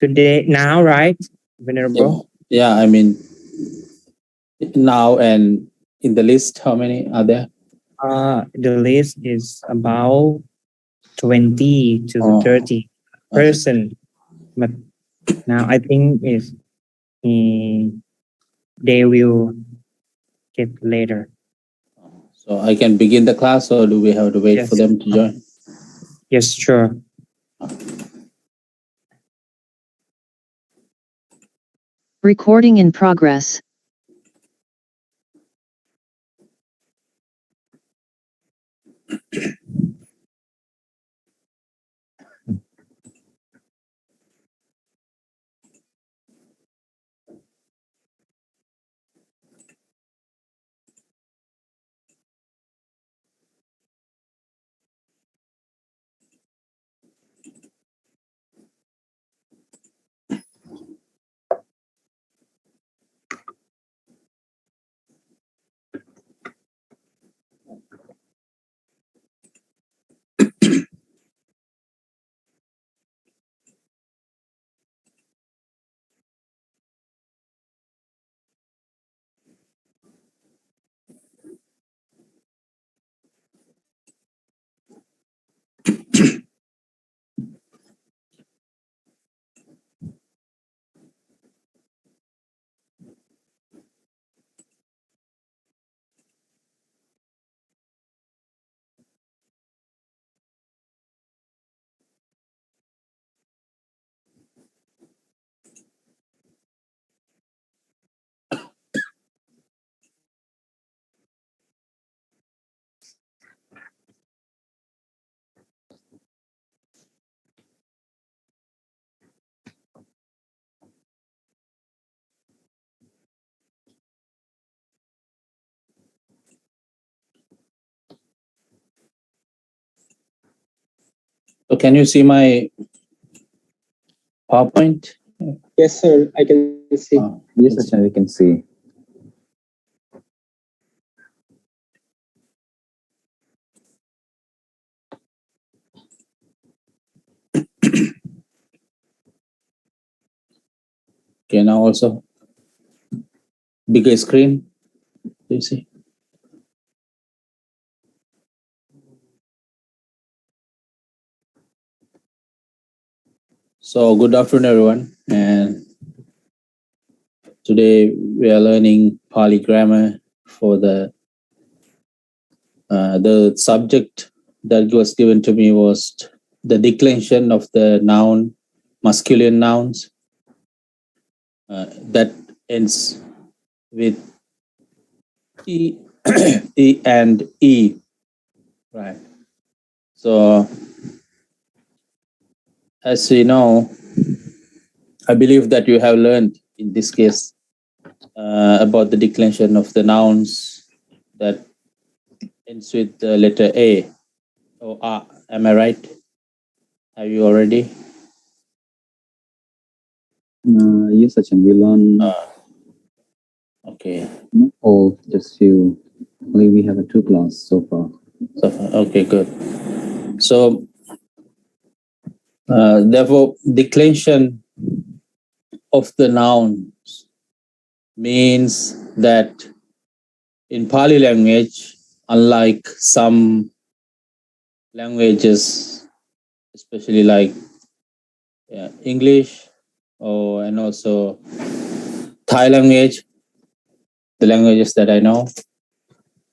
Today, now, right, Venerable? Yeah, I mean, now and in the list, how many are there? The list is about 20 to 30 person, but now I think is they will get later. So I can begin the class, or do we have to wait for them to join? Yes, sure. Recording in progress. So can you see my PowerPoint? Yes, sir. I can see. Yes, sir, we can see. Okay, now also bigger screen. Do you see? So good afternoon, everyone. And today we are learning Pali grammar for the subject that was given to me was the declension of the noun, masculine nouns that ends with E, E and E, right? So as you know, I believe that you have learned in this case about the declension of the nouns that ends with the letter A or A. Am I right? Have you already? Yes, Sachin, we learn. Okay. Oh, just few. Only we have a 2 class so far. Okay, good. So, therefore, declension of the nouns means that in Pali language, unlike some languages, especially like English and also Thai language, the languages that I know,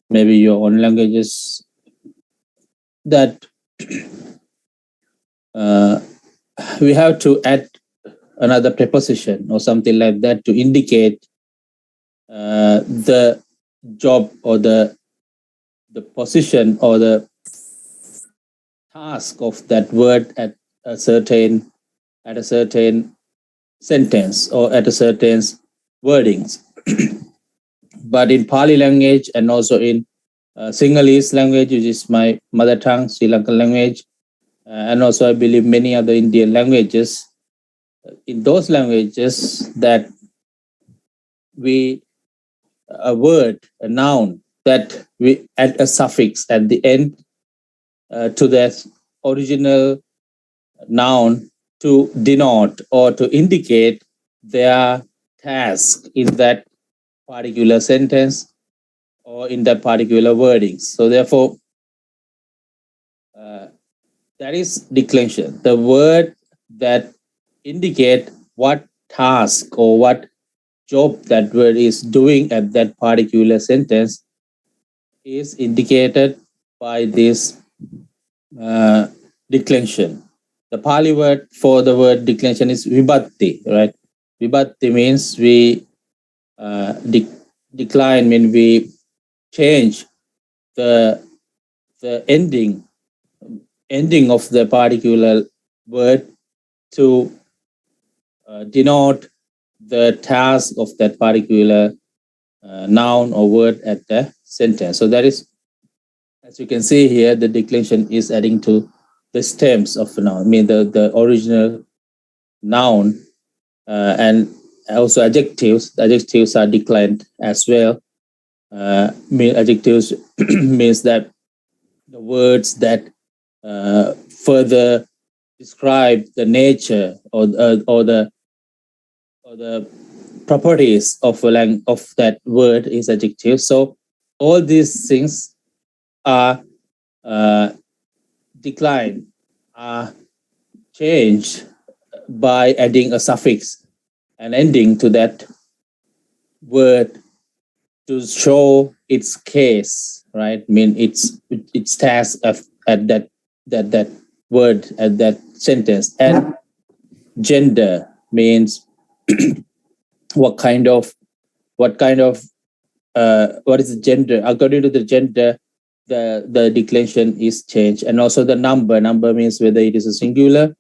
maybe your own languages, that we have to add another preposition or something like that to indicate the job or the position or the task of that word at a certain sentence or at a certain wordings. But in Pali language and also in Sinhalese language, which is my mother tongue, Sri Lankan language, and also I believe many other Indian languages, in those languages that we, a word, a noun, that we add a suffix at the end to the original noun to denote or to indicate their task in that particular sentence or in that particular wording. So therefore, that is declension. The word that indicate what task or what job that word is doing at that particular sentence is indicated by this declension. The Pali word for the word declension is vibhatti, right? Vibhatti means we decline, mean we change the ending of the particular word to denote the task of that particular noun or word at the sentence. So that is, as you can see here, the declension is adding to the stems of the noun, I mean the original noun, and also adjectives. Adjectives are declined as well. Adjectives means that the words that further describe the nature or the properties of that word is adjective. So all these things are declined, are changed by adding a suffix and ending to that word to show its case, right? I mean its task at that word at that sentence. And gender means what is the gender? According to the gender, the declension is changed. And also the number means whether it is a singular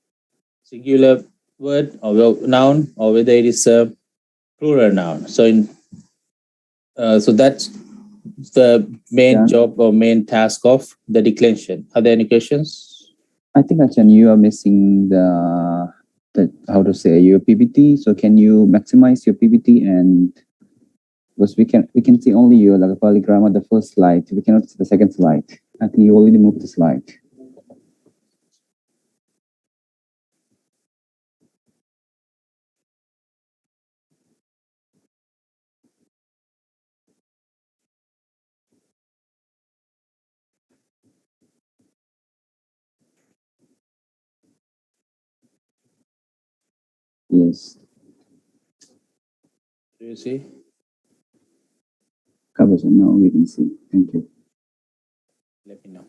word or noun or whether it is a plural noun. So so that's the main job or main task of the declension. Are there any questions? I think, Achan, you are missing the how to say your PPT. So can you maximize your PPT? And because we can see only your like Pāļi grammar, the first slide. We cannot see the second slide. I think you already moved the slide. Yes. Do you see? Covers it. Now we can see. Thank you. Let me know.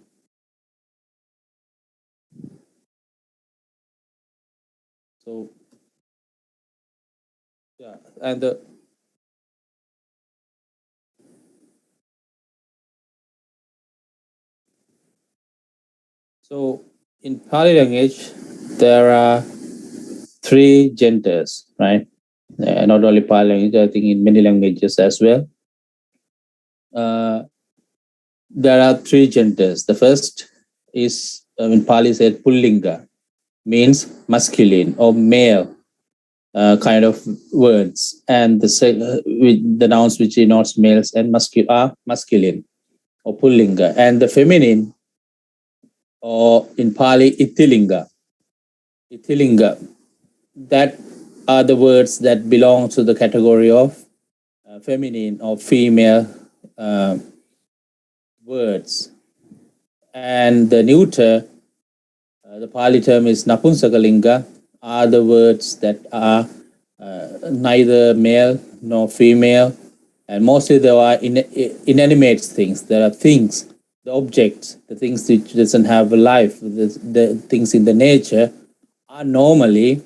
So yeah, and so in Pali language there are 3 genders, right? Not only Pali language, I think in many languages as well. There are 3 genders. The first is, in Pali said Pullinga, means masculine or male kind of words, and the nouns which denotes males and are masculine or Pullinga, and the feminine, or in Pali Ithilinga, that are the words that belong to the category of feminine or female words. And the neuter, the Pali term is Napunsakalinga, are the words that are neither male nor female, and mostly there are inanimate things. There are things, the objects, the things which doesn't have a life, the things in the nature are normally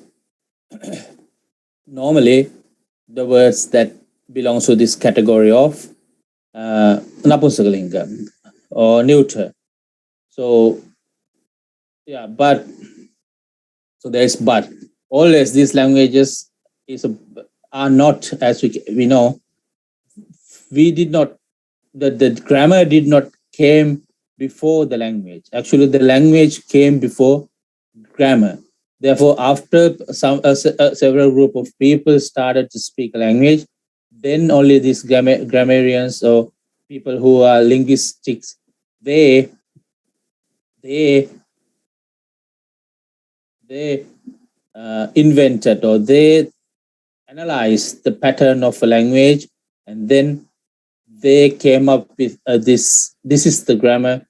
the words that belong to this category of Napunsakalinga or neuter. So yeah, so there's but. Always these languages are not, as we know, the grammar did not came before the language. Actually, the language came before grammar. Therefore, after several group of people started to speak a language, then only these grammarians or people who are linguistics, they invented, or they analyzed the pattern of a language, and then they came up with this is the grammar,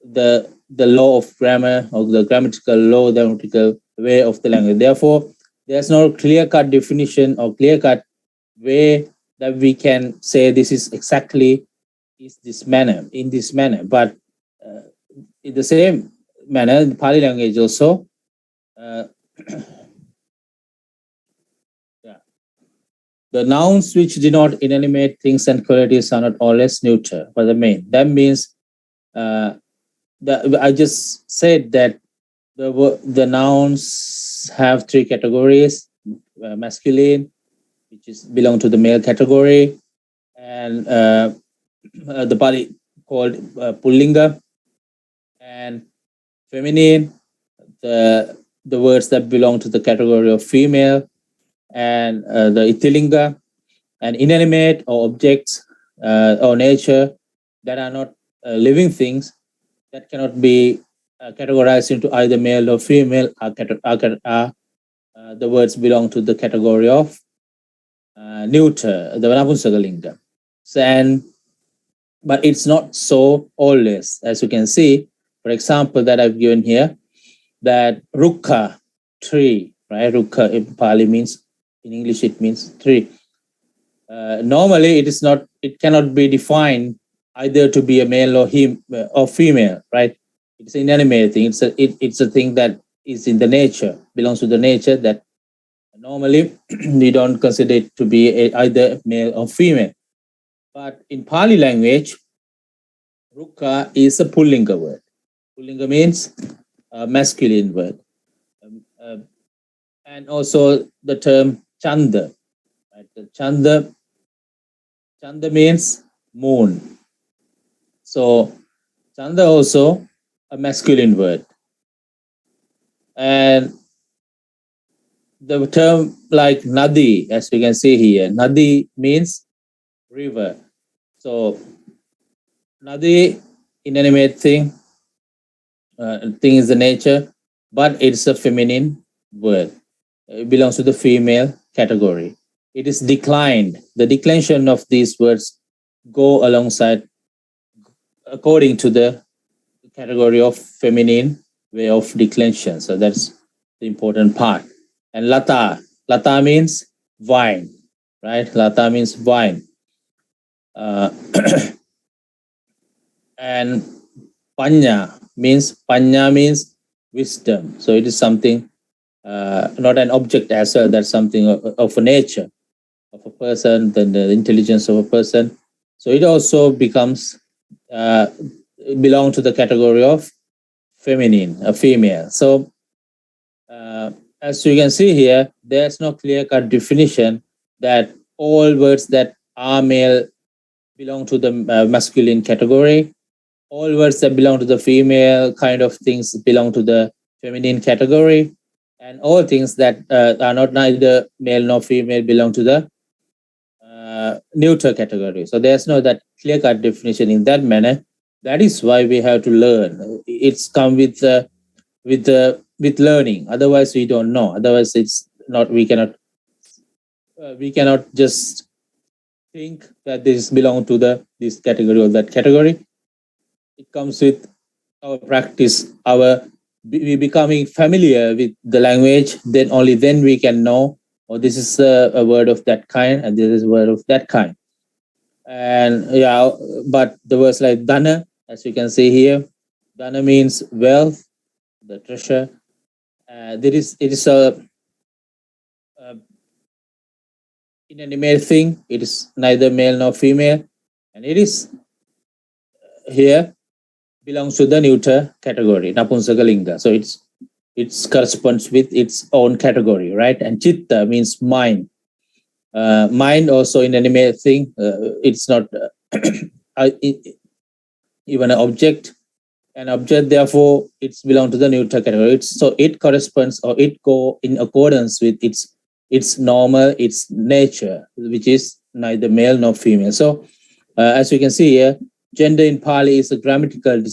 the law of grammar, or the grammatical law, the grammatical way of the language. Therefore, there's no clear-cut definition or clear-cut way that we can say this is exactly in this manner. But in the same manner, in Pāli language also, the nouns which denote inanimate things and qualities are not always neuter, but the main. That means I just said that the nouns have three categories: masculine, which belong to the male category, and the Pāli called pullinga, and feminine, the words that belong to the category of female, and the itilinga, and inanimate or objects or nature that are not living things, that cannot be categorized into either male or female, are the words belong to the category of neuter, the napusakalinga. But it's not so always, as you can see. For example, that I've given here, that rukkha, tree, right? Rukkha in Pāli means, in English it means tree. Normally it cannot be defined either to be a male or female, right? It's an inanimate thing. It's a thing that is in the nature, belongs to the nature, that normally we don't consider it to be either male or female. But in Pāli language, rukkha is a pullinga word. Pullinga means a masculine word. And also the term chanda. Right? The chanda means moon. So chanda also a masculine word. And the term like nadi, as you can see here, nadi means river. So nadi, inanimate thing, thing is the nature, but it's a feminine word. It belongs to the female category. It is declined. The declension of these words go alongside according to the category of feminine way of declension. So that's the important part. And lata means vine, right? Lata means vine. And panya means wisdom. So it is something, not an object as well, that's something of a nature of a person, then the intelligence of a person. So it also becomes belong to the category of feminine, a female. So as you can see here, there's no clear-cut definition that all words that are male belong to the masculine category. All words that belong to the female kind of things belong to the feminine category. And all things that are not neither male nor female belong to the neuter category. So there's no that clear-cut definition in that manner. That is why we have to learn. It's come with learning. Otherwise, we don't know. Otherwise, it's not. We cannot just think that this belongs to this category or that category. It comes with our practice, we becoming familiar with the language. Then only then we can know, oh, this is a word of that kind, and this is a word of that kind. And yeah, but the words like dana, as you can see here, dana means wealth, the treasure. It is a inanimate thing. It is neither male nor female, and it is here belongs to the neuter category, napunsakalinga. So it corresponds with its own category, right? And chitta means mind. Mind also inanimate thing. It's not even an object. An object, therefore, it's belong to the neuter category. So it corresponds, or it go in accordance with its normal, its nature, which is neither male nor female. So as you can see here, gender in Pāli is a grammatical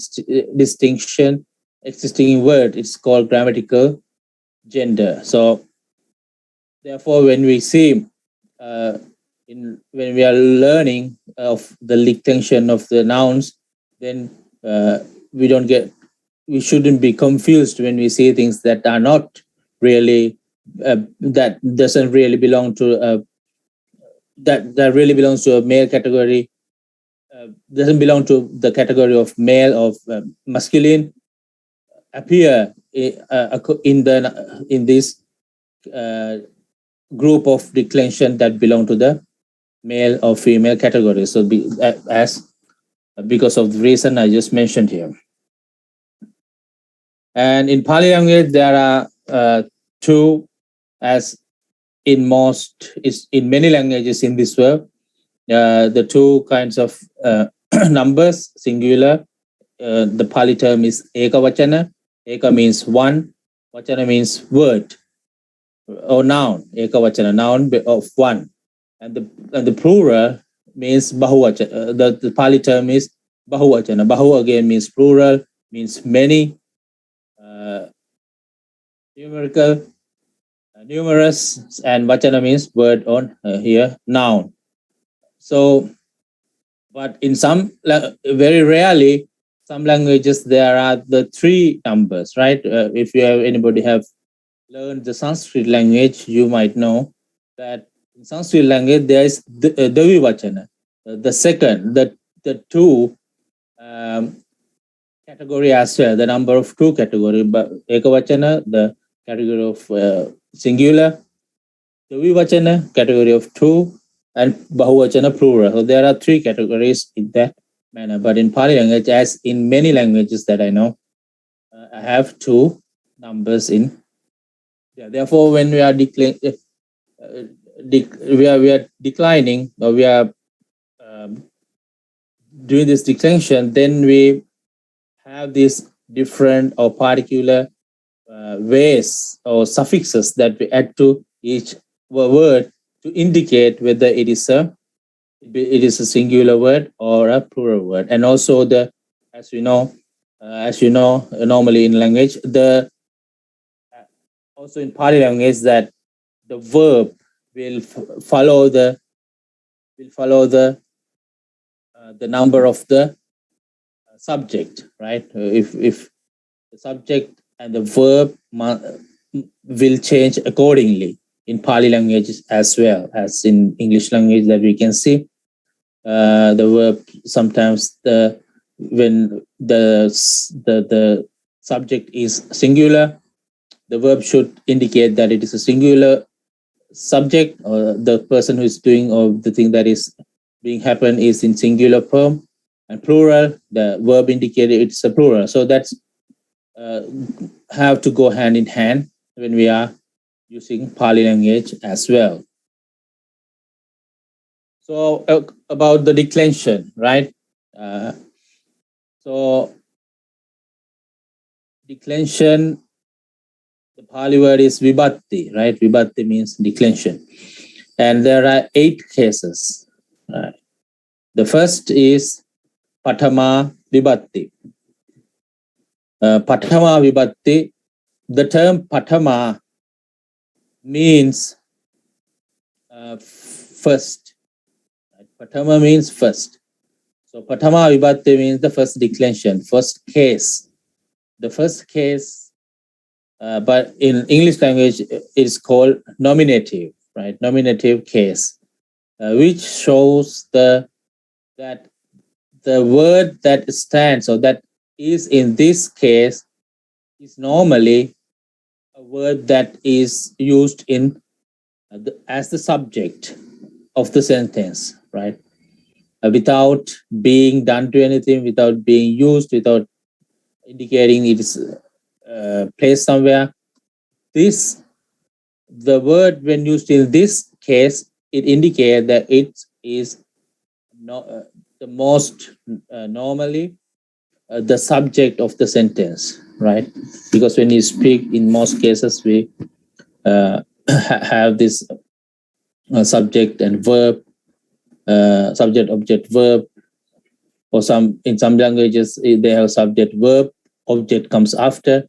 distinction existing in word. It's called grammatical gender. So therefore, when we see when we are learning of the declension of the nouns, then we shouldn't be confused when we see things that are not really that doesn't really belong to that really belongs to a male category, doesn't belong to the category of male of masculine, appear in this group of declension that belong to the male or female category. So because of the reason I just mentioned here. And in Pāļi language, there are two, as in many languages in this world, the two kinds of numbers, singular. The Pāļi term is eka vachana. Eka means one, vachana means word or noun. Eka vachana, noun of one. And the plural means bahuvachana. The Pāļi term is bahuvachana. Bahu again means plural, means many, numerical, numerous, and vachana means word on here, noun. So, but in some, very rarely, some languages there are the three numbers, right? If anybody have learned the Sanskrit language, you might know that in Sanskrit language there is Dvivachana, the second, the two category as well, the number of two category, but Ekavachana, the category of singular, Dvivachana, category of two, and Bahuvachana, plural. So there are three categories in that manner. But in Pāļi language, as in many languages that I know, I have two numbers in. Yeah, therefore, when we are declining, or we are doing this declension, then we have these different or particular ways or suffixes that we add to each word to indicate whether it is a singular word or a plural word. And also as you know, normally in language, also in Pāļi language, that the verb will follow the number of the subject, right? If the subject and the verb will change accordingly in Pāļi language as well as in English language, that we can see the verb sometimes when the subject is singular, the verb should indicate that it is a singular subject, or the person who is doing, or the thing that is being happen is in singular form, and plural, the verb indicated it's a plural. So that's have to go hand in hand when we are using Pāļi language as well. So about the declension, right? So declension, the Pāļi word is vibhatti, right? Vibhatti means declension. And there are 8 cases. The first is Paṭamā vibhatti. Paṭamā vibhatti, the term Paṭamā means first. Paṭamā means first. So Paṭamā vibhatti means the first declension, first case. The first case, but in English language, it is called nominative, right? Nominative case, which shows that the word that stands, or that is in this case, is normally a word that is used in as the subject of the sentence, right? Without being done to anything, without being used, without indicating it is placed somewhere. The word, when used in this case, it indicates that it is the most normally the subject of the sentence, right? Because when you speak, in most cases, we have this subject and verb, subject, object, verb, or in some languages, they have subject, verb, object comes after.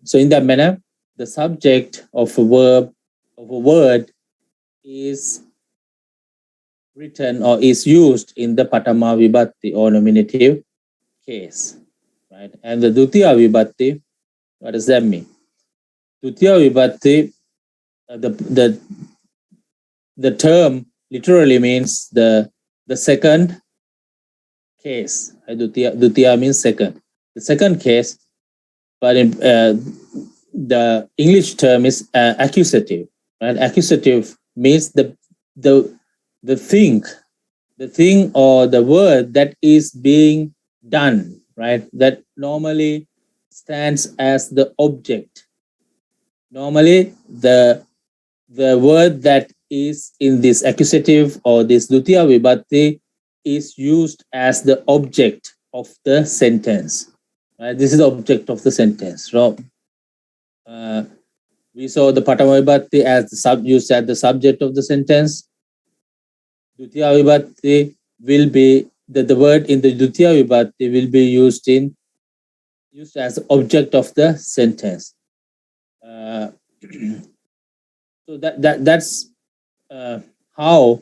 So in that manner, the subject of a verb of a word is written or is used in the Patama Vibhatti or nominative case, right? And the Dutiya Vibhatti, what does that mean? Dutiya Vibhatti, the term literally means the second case. Dutiya means second. The second case, but in, the English term is accusative. Right? Accusative means the thing or the word that is being done, right? That normally stands as the object. Normally, the word that is in this accusative or this Dutiya Vibhatti is used as the object of the sentence. Right? This is the object of the sentence. So, we saw the Patama Vibhatti as used as the subject of the sentence. Dutiya Vibhatti will be the word in the Dutiya Vibhatti will be used as object of the sentence. So that's how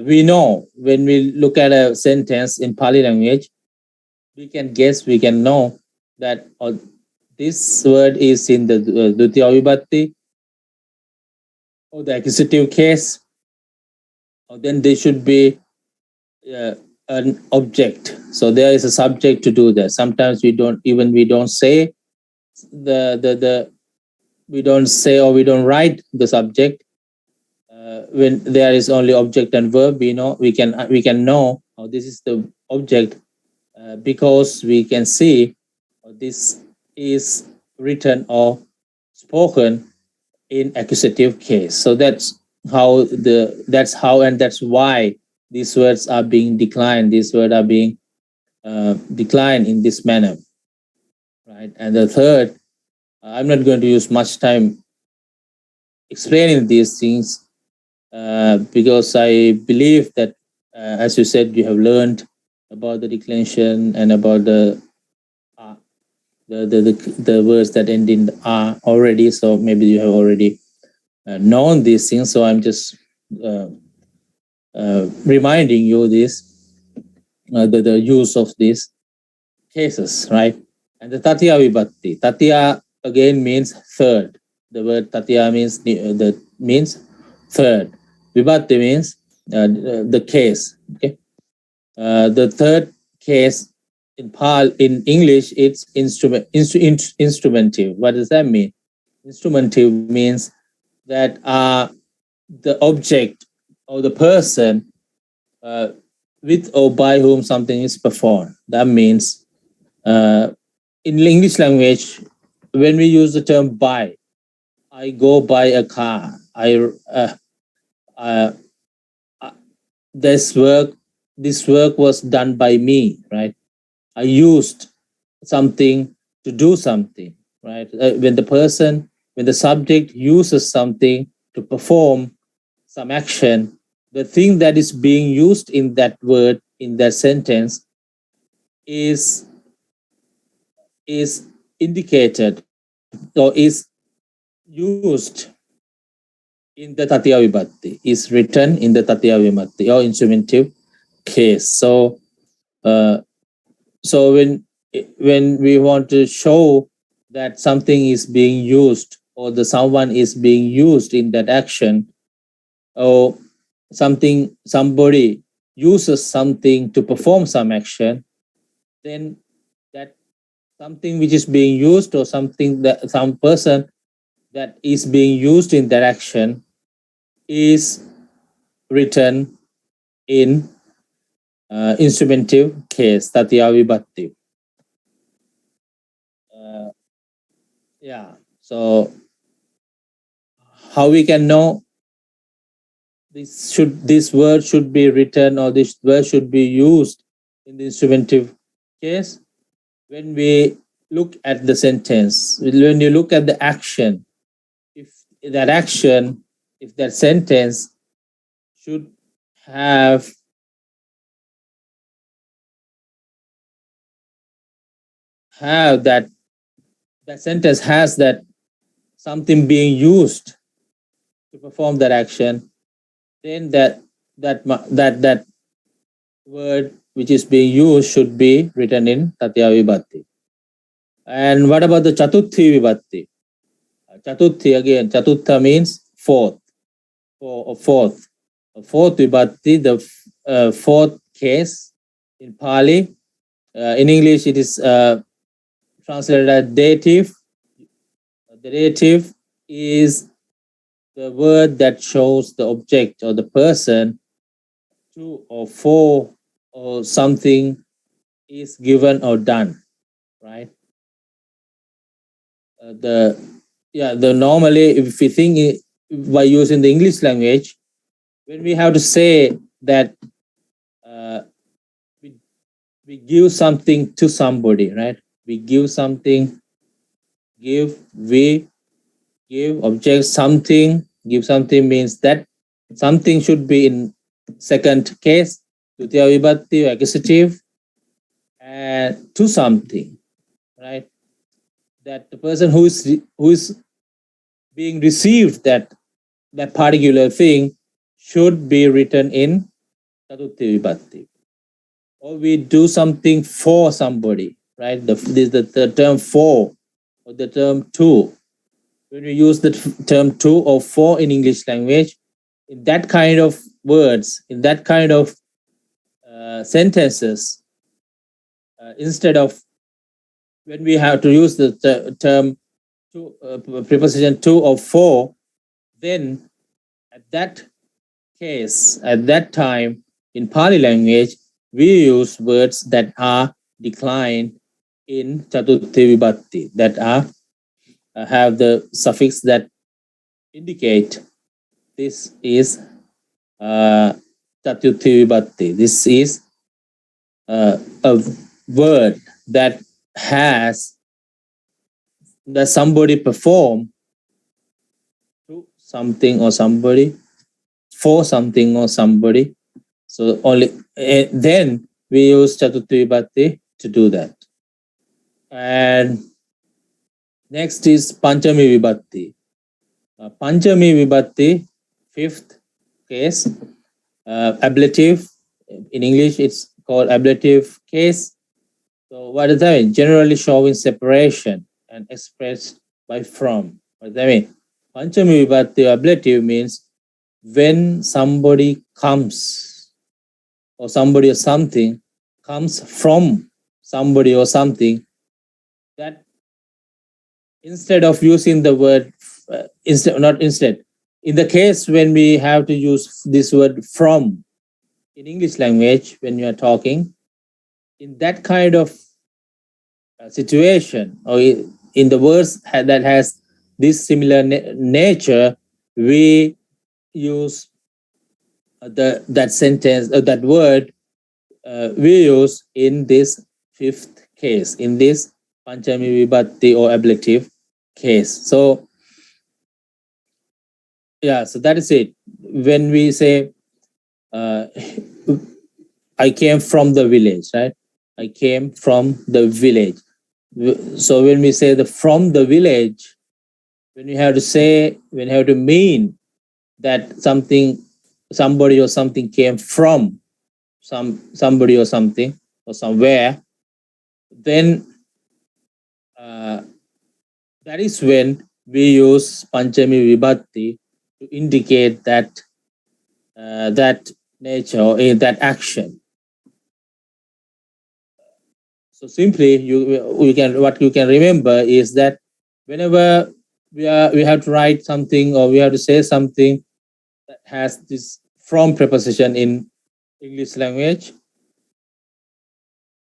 we know when we look at a sentence in Pali language, we can guess, we can know that this word is in the Dutiya Vibhatti or the accusative case, or then there should be an object. So there is a subject to do that. Sometimes we don't say we don't say or we don't write the subject. When there is only object and verb, we can know this is the object because we can see this is written or spoken in accusative case. So that's how and that's why these words are being declined. These words are being declined in this manner, right? And the third, I'm not going to use much time explaining these things because I believe that, as you said, you have learned about the declension and about the words that end in "a" already. So maybe you have already known these things. So I'm just reminding you this, the use of these cases, right? And the Tatiya Vibhatti. Tatiya again means third. The word Tatiya means third. Vibhatti means the case. Okay. The third case in English, it's instrumentive. What does that mean? Instrumentive means that the object or the person with or by whom something is performed. That means in English language, when we use the term buy, I go buy a car. This work was done by me, right? I used something to do something, right? When the subject uses something to perform some action, the thing that is being used in that word, in that sentence, is indicated or is used in the Tatiya Vibhatti, is written in the Tatiya Vibhatti or instrumentive case. So when we want to show that something is being used or someone is being used in that action, or somebody uses something to perform some action, then that something which is being used or something that some person that is being used in that action is written in instrumentive case, Tatiya Vibhatti. So how we can know this word should be written or this word should be used in the instrumentive case? When we look at the sentence, when you look at the action, if that sentence should have that sentence has that something being used to perform that action, then that word which is being used should be written in Tatya Vibhatti. And what about the Chatuthi Vibhatti? Chatuthi, again, Chatutha means fourth, or fourth. Fourth Vibhatti, the fourth case in Pāļi. In English, it is translated as dative. The dative is the word that shows the object or the person, to or for or something is given or done, right? The normally, if we think by using the English language, when we have to say that we give something to somebody, right? We give something, we give object something, give something means that something should be in second case, Tutya Vibhatti, accusative, and to something, right? That the person who is being received that particular thing should be written in Chatuthi Vibhatti. Or we do something for somebody, right? The term for or the term to. When we use the term to or for in English language, in that kind of words, in that kind of sentences, instead of when we have to use the term to, preposition to or for, then at that case, at that time, in Pāļi language, we use words that are declined in Chatuthi Vibhatti, that are have the suffix that indicate this is Chatuthi Vibhatti. This is a word that has that somebody perform to something or somebody, for something or somebody. So only then we use Chatuthi Vibhatti to do that. And next is Panchami Vibhatti. Panchami Vibhatti, fifth case, ablative. In English, it's called ablative case. So what does that mean? Generally showing separation and expressed by from. What does that mean? Panchami Vibhatti ablative means when somebody comes, or somebody or something comes from somebody or something, that instead of using the word, in the case when we have to use this word from in English language, when you are talking, in that kind of situation, or in the words that has this similar nature, we use that sentence, that word, we use in this fifth case, in this Panchami Vibhatti or ablative case. So, yeah, so that is it. When we say, I came from the village, right? I came from the village. So when we say the from the village, when you have to say, when you have to mean that something, somebody or something came from somebody or something or somewhere, then that is when we use Panchami Vibhatti to indicate that that nature or that action. So simply, what you can remember is that whenever we have to write something or we have to say something that has this from preposition in English language,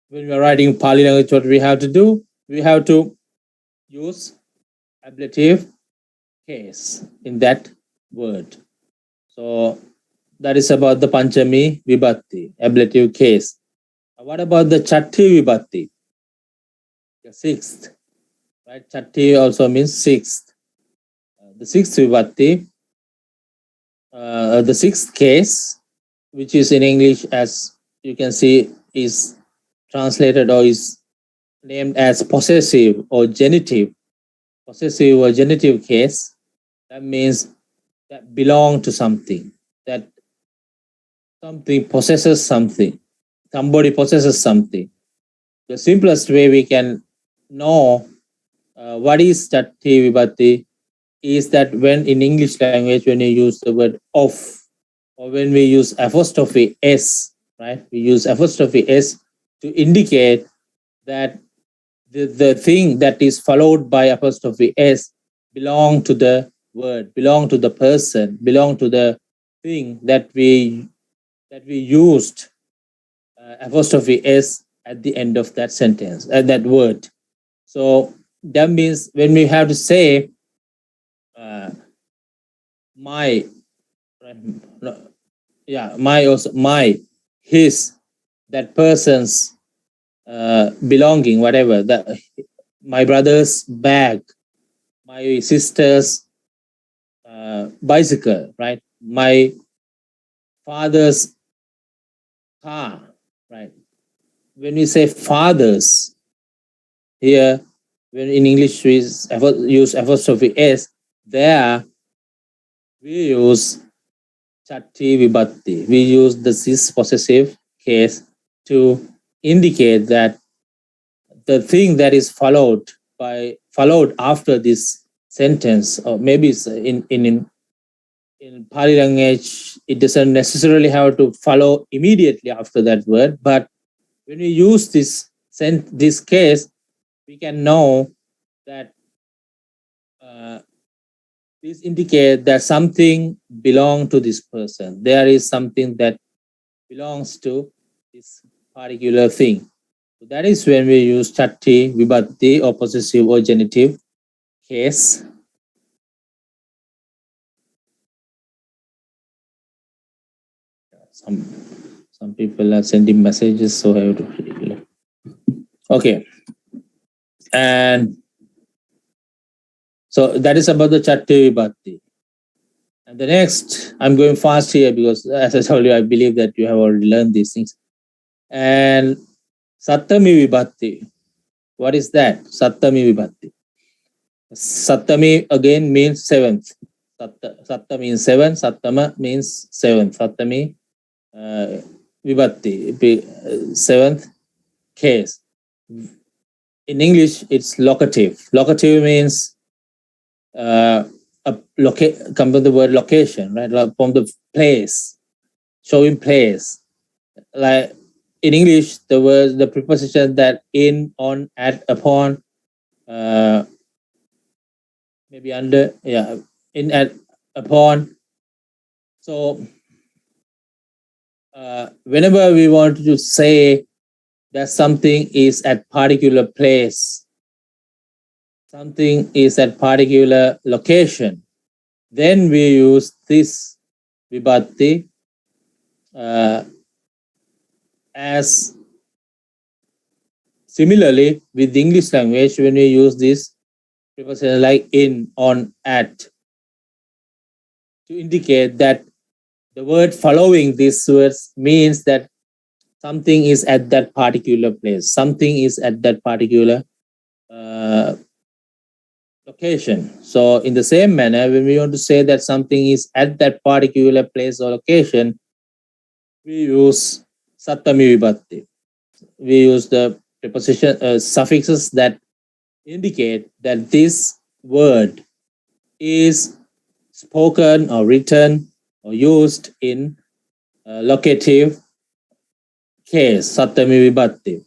when we are writing Pāļi language, what we have to do? We have to use ablative case in that word. So that is about the Panchami Vibhatti, ablative case. What about the Chatti Vibhatti? The sixth, right? Chatti also means sixth. The sixth Vibhatti, the sixth case, which is in English, as you can see, is translated or is named as possessive or genitive. Possessive or genitive case. That means that belong to something, that something possesses something, somebody possesses something. The simplest way we can know what is Chatti Vibhatti is that when in English language, when you use the word of, or when we use apostrophe S, right? We use apostrophe S to indicate that the thing that is followed by apostrophe S belong to the word, belong to the person, belong to the thing that we used apostrophe S at the end of that sentence, that word. So that means when we have to say my, my, also my, his, that person's belonging, whatever, that my brother's bag, my sister's bicycle, right? My father's car, right? When we say fathers here, when in English we use apostrophe S, there we use Chatti Vibhatti. We use the cis possessive case to indicate that the thing that is followed after this sentence, or maybe it's in Pāļi language, it doesn't necessarily have to follow immediately after that word, but when we use this case, we can know that this indicates that something belongs to this person. There is something that belongs to this particular thing. So that is when we use Chatti Vibhatti, or possessive or genitive case. Some people are sending messages, so I have to read it. Okay. And so that is about the Chatti Vibhatti. And the next, I'm going fast here because, as I told you, I believe that you have already learned these things. And Sattami Vibhatti. What is that? Sattami Vibhatti. Sattami again means seventh. Satta means seven. Sattama means seventh. Sattami Vibhatti, seventh case. In English, it's locative. Locative means come from the word location, right? From the place, showing place. Like in English, the preposition that in, on, at, upon, maybe under, in, at, upon. So whenever we want to say that something is at particular place, something is at particular location, then we use this vibhatti as similarly with the English language, when we use this preposition like in, on, at, to indicate that the word following these words means that something is at that particular place, something is at that particular location. So in the same manner, when we want to say that something is at that particular place or location, we use Sattami Vibhatti. We use the preposition suffixes that indicate that this word is spoken or written or used in locative case, Sattami Vibhatti.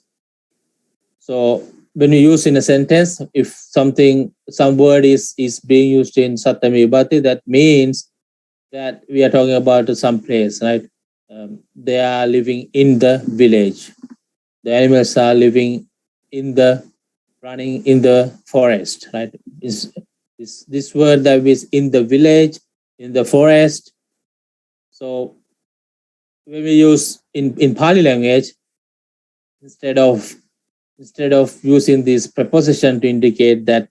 So when you use in a sentence, if some word is being used in Sattami Vibhatti, that means that we are talking about some place, right? They are living in the village. The animals are living running in the forest, right? This word that is in the village, in the forest. So when we use in Pāļi language, instead of using this preposition to indicate that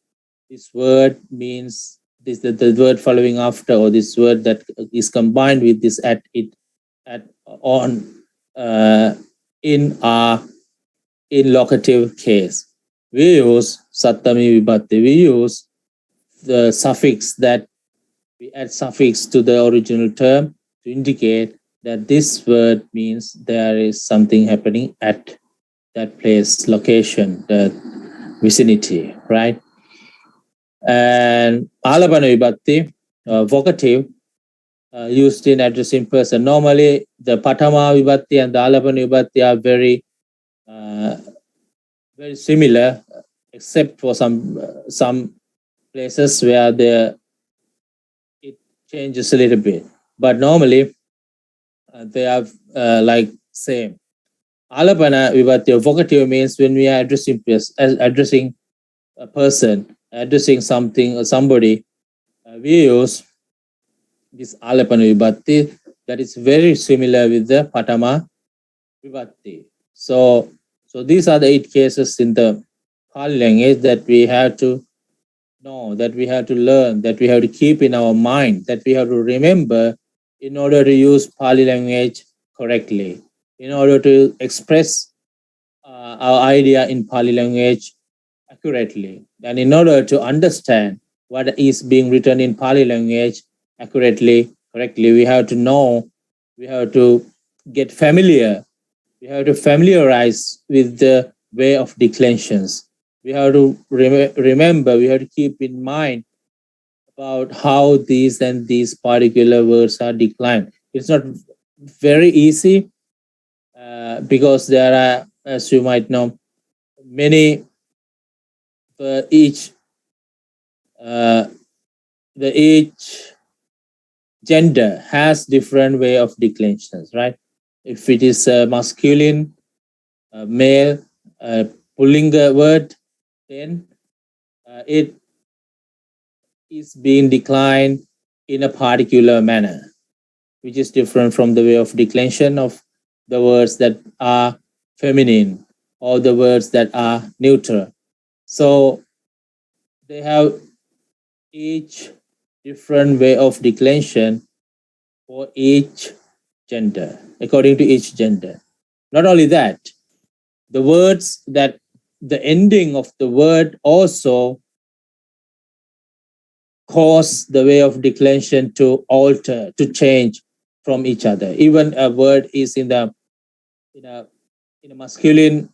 this word means this, the word following after, or this word that is combined with this at, it, at, on, in locative case, we use Sattami Vibhatti. We use the suffix that we add suffix to the original term to indicate that this word means there is something happening at that place, location, the vicinity, right? And alabana vibhakti, vocative, used in addressing person. Normally, the patama vibhakti and the alabana vibhakti are very similar, except for some places where it changes a little bit. But normally, they are like same. Alabana vibhakti, vocative means when we are addressing a person, addressing something or somebody, we use this alapana vibhakti that is very similar with the patama vibhakti. So these are the 8 cases in the Pāļi language that we have to know, that we have to learn, that we have to keep in our mind, that we have to remember in order to use Pāļi language correctly, in order to express our idea in Pāļi language accurately, and in order to understand what is being written in Pāļi language accurately, correctly, we have to know, we have to get familiar, we have to familiarize with the way of declensions. We have to remember, we have to keep in mind about how these and these particular words are declined. It's not very easy because there are, as you might know, many each gender has different way of declensions, right? If it is a masculine, male, pullinga word, then it is being declined in a particular manner, which is different from the way of declension of the words that are feminine or the words that are neutral. So they have each different way of declension for each gender, according to each gender. Not only that, the words that the ending of the word also cause the way of declension to alter, to change from each other. Even a word is in a masculine,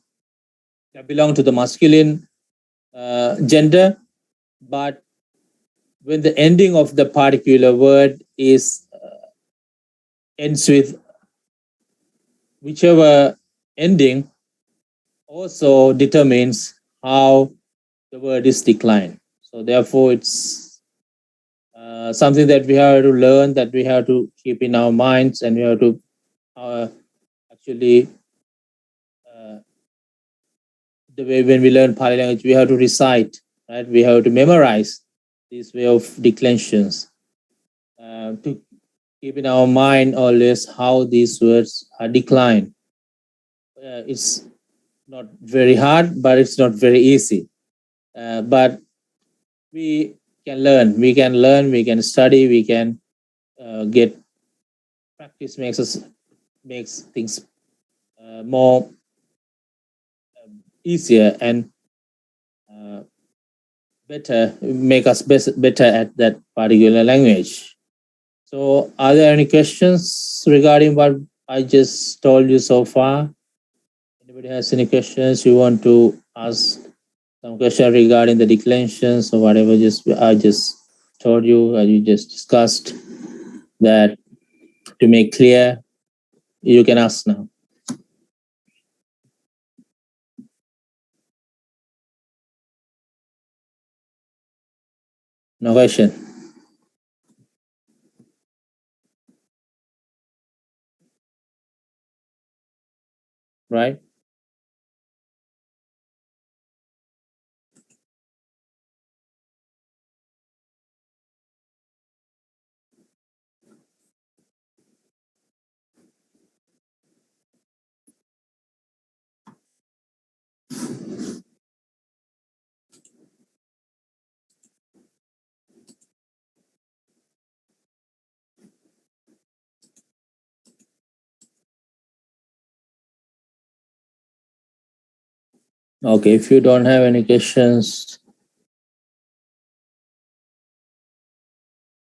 that belong to the masculine gender, but when the ending of the particular word is ends with whichever ending also determines how the word is declined. So therefore, it's something that we have to learn, that we have to keep in our minds, and we have to actually, the way when we learn Pāļi language, we have to recite, right? We have to memorize this way of declensions to keep in our mind always how these words are declined. It's not very hard, but it's not very easy. But we can learn, we can study, we can get practice, makes things more easier and better, make us better at that particular language. So are there any questions regarding what I just told you so far? Anybody has any questions you want to ask? Some question regarding the declensions or whatever I just told you, or you just discussed that to make clear, you can ask now. No question. Right? Okay, if you don't have any questions,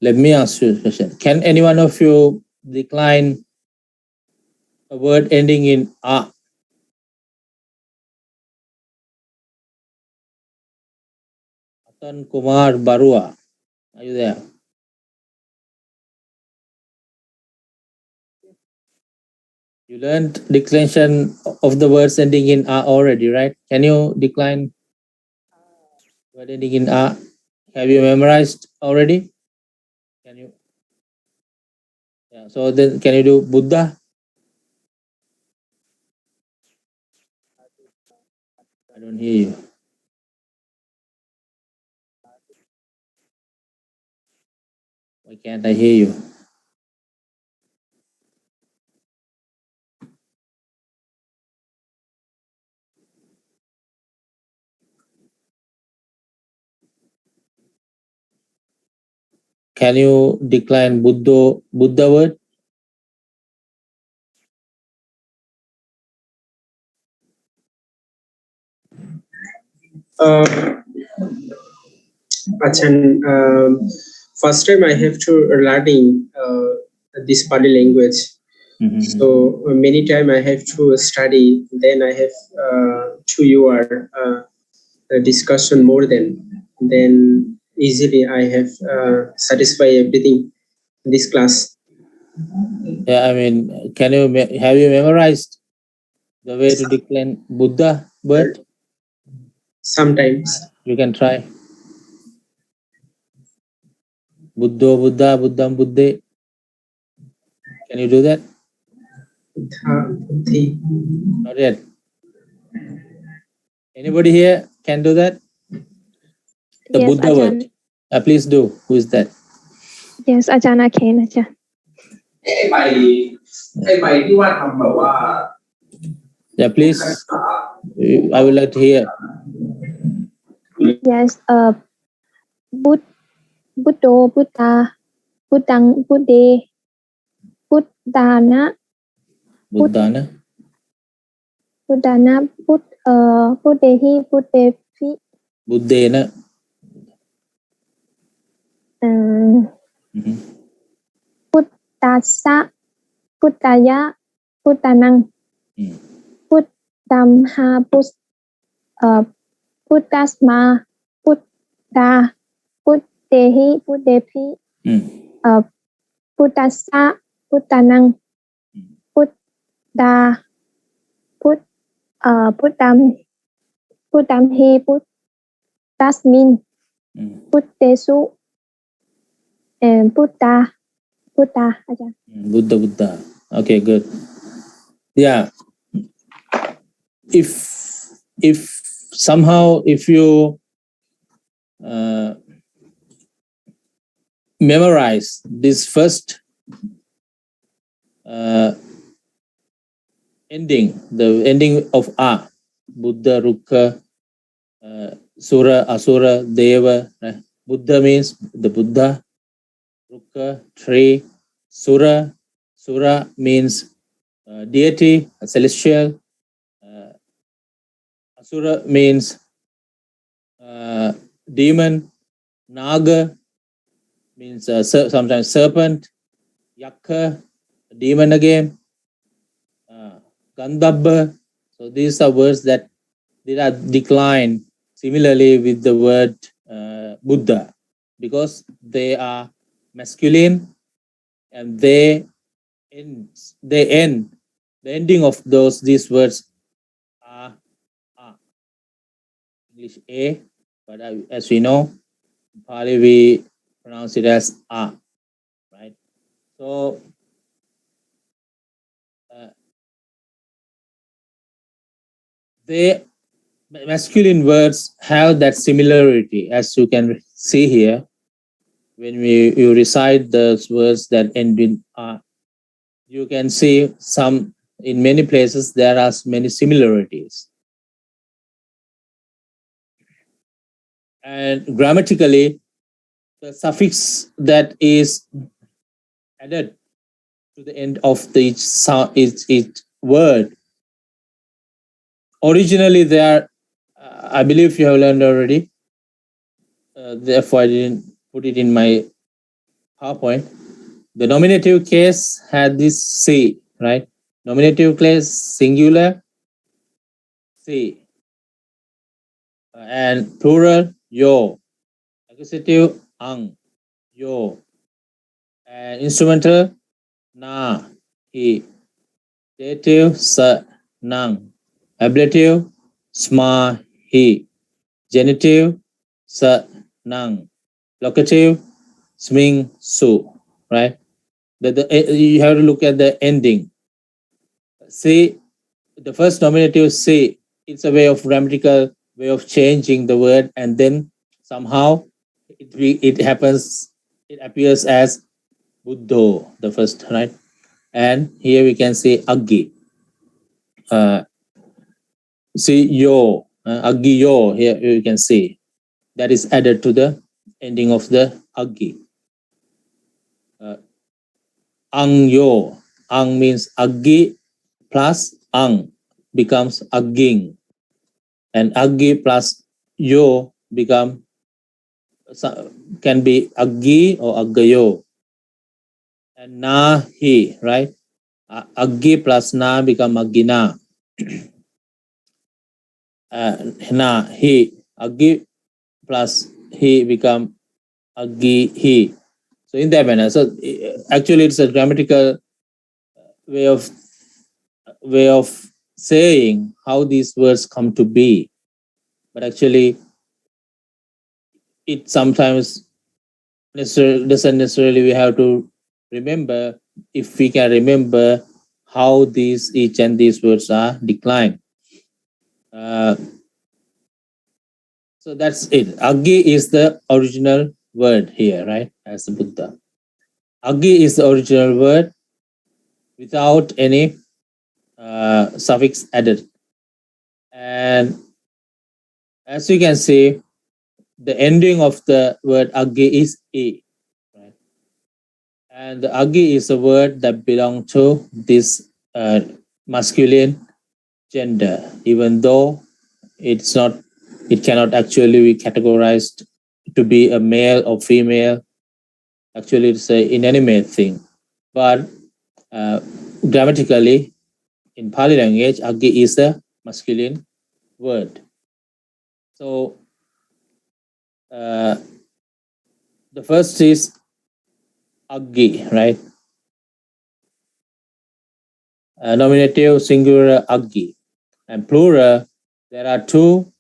let me ask you a question. Can any one of you decline a word ending in a? Atan Kumar Barua, are you there? You learned declination of the words ending in a already, right? Can you decline word ending in a? Have you memorized already? Can you? Yeah. So then, can you do Buddha? I don't hear you. Why can't I hear you? Can you decline Buddha word? Achan, first time I have to learning this Pāļi language. So many time I have to study. Then I have 2 year discussion more than. Then easily I have satisfy everything in this class. Yeah, I mean, have you memorized the way to decline Buddha word? Sometimes. You can try. Buddho, Buddha, Buddham, Buddhe. Can you do that? Buddhi. Not yet. Anybody here can do that? The Yes, Buddha word. Ajahn. Please do. Who is that? Yes, Ajahn, I can, Ajahn. Yeah, please. I would like to hear. Yes, Buddho, Buddha, Buddhang, Buddhe, Buddhana, Buddhana. Buddhana, Buddhehi, Buddhepi, Buddhena. Buddhasa, Buddhaya, Buddhanang, Buddhamha, Buddhasma, Buddha, Buddhehi, Buddhepi, Buddhasa, Buddhanang, Buddha, Buddhamhi, Buddhasmin, Buddhesu, and Buddha, Ajahn. Buddha. Okay, good. Yeah. If somehow if you memorize this first ending, the ending of A, Buddha, Rukkha, Sura, Asura, Deva. Buddha means the Buddha, Rukkha, tree, Sura means deity, celestial, Asura means demon, Naga means sometimes serpent, Yakka, demon again, Gandhabba. So these are words that are declined similarly with the word Buddha, because they are masculine and the ending of these words are English A, but as we know, in Pāļi we pronounce it as A, right? So the masculine words have that similarity, as you can see here. When you recite those words that end in A, you can see in many places there are many similarities. And grammatically, the suffix that is added to the end of each word, originally there, I believe you have learned already, therefore I didn't put it in my PowerPoint. The nominative case had this C, right? Nominative case singular, C. And plural, yo. Accusative, ang, yo. And instrumental, na, he. Dative, sa, nang. Ablative, sma, he. Genitive, sa, nang. Locative, sming, su, right? You have to look at the ending. See, the first nominative see, it's a way of grammatical way of changing the word, and then somehow it happens, it appears as buddho, the first, right? And here we can say aggi. See yo, aggi yo, here you can see that is added to the ending of the aggi. Ang yo, ang means aggi plus ang becomes agging, and aggi plus yo can be aggi or aggayo, and na he, right? Aggi plus na become aggina. Na he, aggi plus he become aggi he. So in that manner, so actually it's a grammatical way of saying how these words come to be, but actually it sometimes doesn't necessarily we have to remember, if we can remember how each and these words are declined. So that's it. Aggi is the original word here, right? As the Buddha. Aggi is the original word without any suffix added. And as you can see, the ending of the word aggi is e. Right? And the aggi is a word that belongs to this masculine gender, even though it cannot actually be categorized to be a male or female. Actually, it's an inanimate thing. But grammatically, in Pāli language, aggi is a masculine word. So the first is aggi, right? Nominative singular aggi, and plural there are two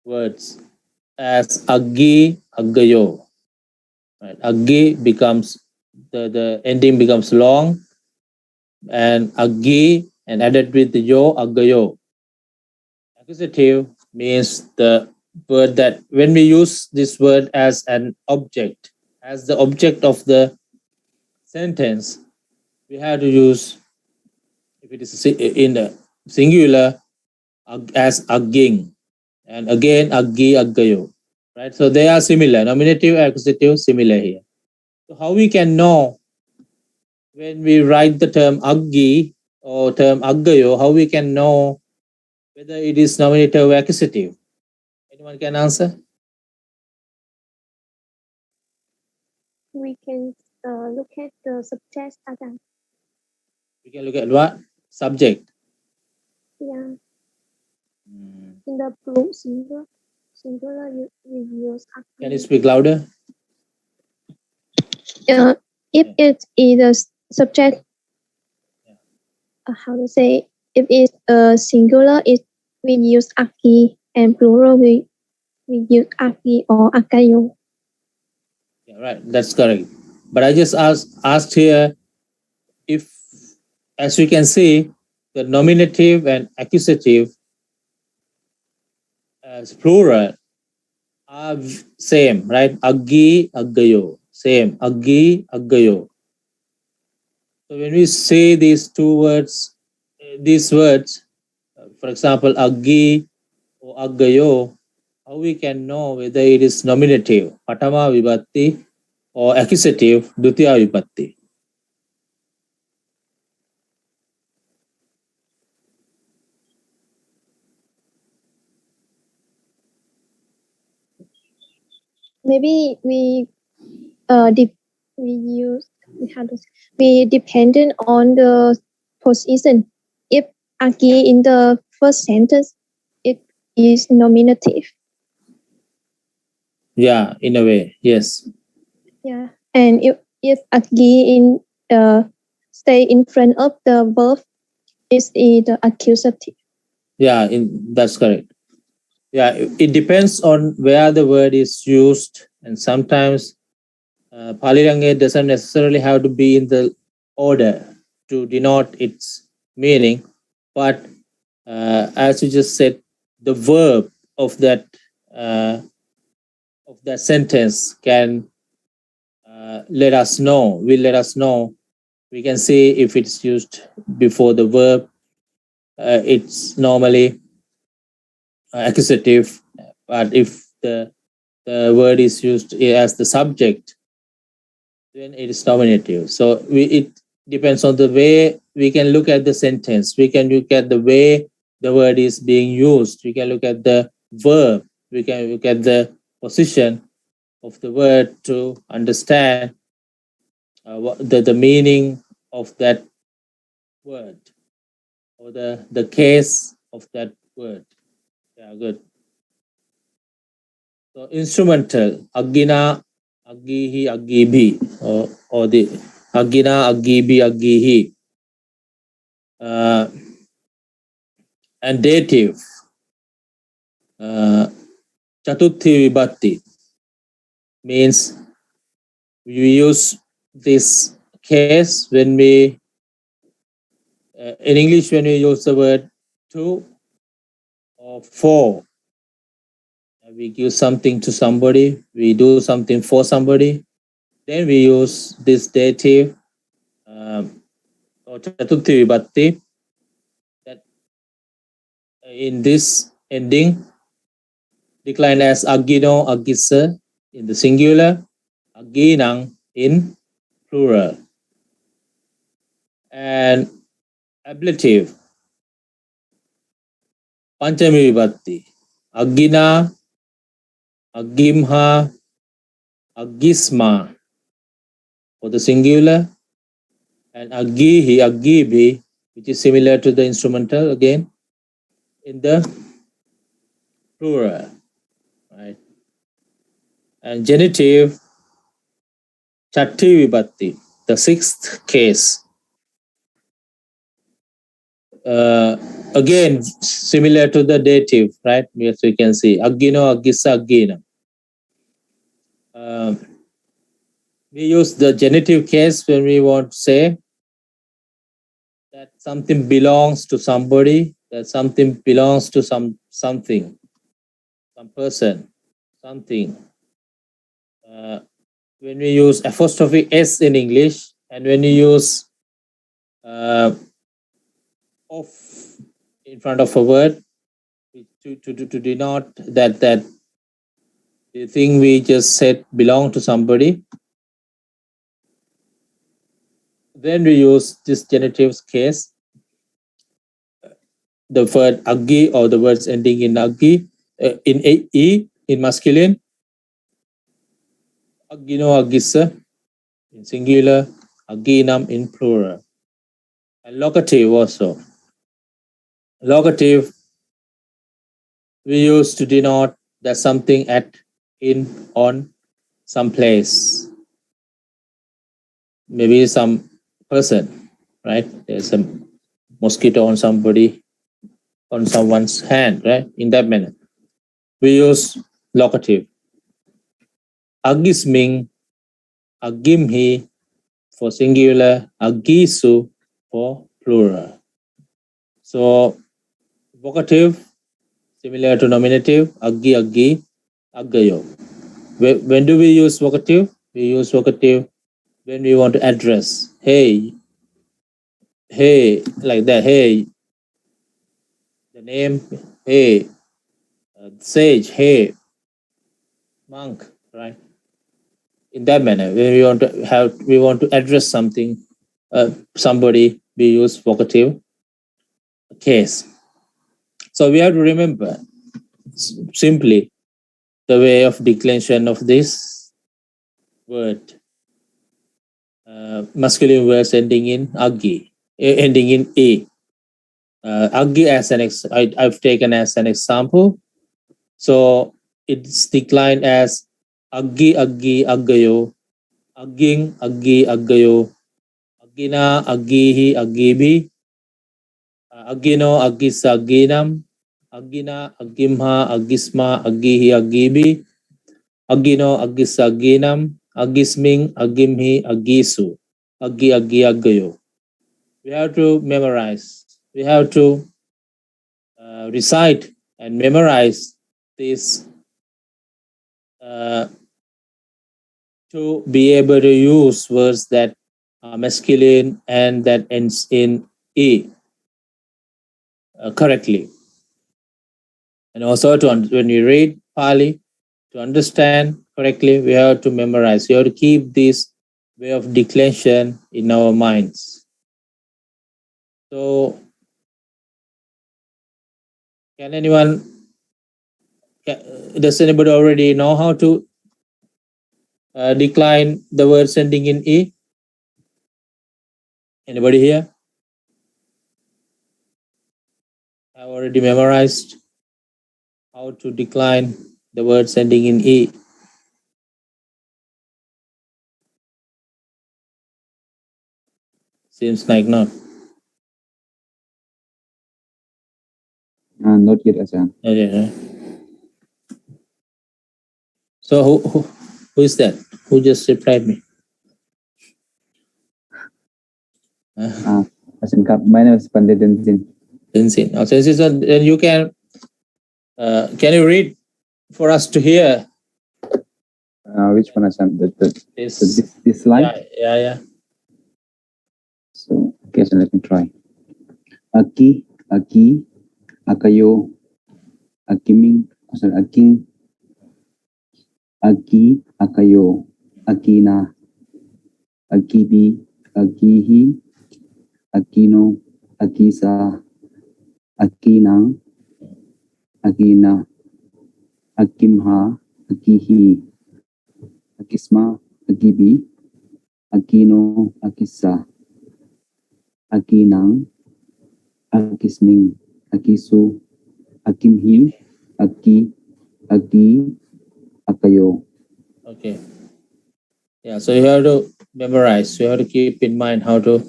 words as aggi, aggayo. Right? Aggi becomes the ending becomes long, and aggi and added with the yo, aggayo. Accusative means the word that when we use this word as an object, as the object of the sentence, we have to use, if it is in the singular, as agging, and again aggi, aggayo. Right? So they are similar. Nominative, accusative, similar here. So how we can know when we write the term aggi or term aggayo, how we can know whether it is nominative or accusative? Anyone can answer? We can look at the subject again. We can look at what? Subject. Yeah. In the plural singular we use aggi. Can you speak louder? If it is a subject, how to say? If it's a singular, we use aggi, and plural we use aggi or aggayo. Yeah, right. That's correct. But I just asked here if, as you can see, the nominative and accusative as plural are same, right? Aggi, aggayo. Same. Aggi, aggayo. So when we say these two words, for example, aggi or aggayo, how we can know whether it is nominative, patama vibhatti, or accusative, dutiya vibhatti? Maybe we we dependent on the position. If agi in the first sentence, it is nominative. Yeah, in a way, yes. Yeah, and if agi in stay in front of the verb, is the accusative. Yeah, that's correct. Yeah, it depends on where the word is used, and sometimes Pāli language doesn't necessarily have to be in the order to denote its meaning, but as you just said, the verb of that sentence can let us know. We can see if it's used before the verb. It's normally accusative, but if the word is used as the subject, then it is nominative. So it depends on the way we can look at the sentence. We can look at the way the word is being used. We can look at the verb. We can look at the position of the word to understand the meaning of that word or the case of that word. Yeah, good. So instrumental, agina, agihi, agibi, or the agina, agibi, agihi. And dative, chatuthi vibhatti, means we use this case when we, in English, when we use the word to or for. We give something to somebody, we do something for somebody, then we use this dative or chatuthi vibhatti, that in this ending declined as agino, agissa in the singular, aginang in plural. And ablative, panchami vibhatti, agina, agimha, agisma for the singular, and agihi, agibi, which is similar to the instrumental again, in the plural, right? And genitive, chatti vibhatti, the sixth case. Again, similar to the dative, right? Yes, we can see agino, agissa, agina. We use the genitive case when we want to say that something belongs to somebody, that something belongs to something, some person, something. When we use apostrophe S in English, and when you use of in front of a word to denote that the thing we just said belong to somebody, then we use this genitive case, the word agi or the words ending in agi, in e in masculine, agino, agissa in singular, aginam in plural. And locative also. Locative we use to denote that something at, in, on, some place. Maybe some person, right? There's a mosquito on somebody, on someone's hand, right? In that manner, we use locative. Agisming, agimhi for singular, agisu for plural. So vocative, similar to nominative, agi, agi, agayo. When do we use vocative? We use vocative when we want to address, hey, like that, hey, the name, hey, sage, hey, monk, right? In that manner, when we want to address something, somebody, we use vocative case. So we have to remember simply the way of declension of this word. masculine words ending in agi, ending in e. Agi as I've taken as an example. So it's declined as agi, agi, agayo, aging, agi, agayo, agina, agihi, agibi, agino, agisa, aginam, agina, agimha, agisma, agihi, agibi, agino, agisa, aginam, agisming, agimhi, agisu, agi, agi, agayo. We have to memorize. We have to recite and memorize this to be able to use words that are masculine and that ends in e correctly. And also when we read Pali, to understand correctly, we have to memorize. We have to keep this way of declension in our minds. So, does anybody already know how to decline the words ending in E? Anybody here? I've already memorized how to decline the words ending in E. Seems like not. Not yet, Ajahn. Okay. So who is that? Who just replied me? Ajahn Kap, my name is Pandit Tenzin. Tenzin. So then you can you read for us to hear? Which one, Ajahn? This line? Yeah. So, okay, so let me try. Aki, aki, akayo, akiming, sorry, aking, aki, akayo, akina, akibi, akihi, akino, akisa, akinang, akina, akimha, akihi, akisma, akibi, akino, akisa, akinang, akisming, akisu, akimhi, aki, akayo. Okay. Yeah, so you have to memorize. You have to keep in mind how to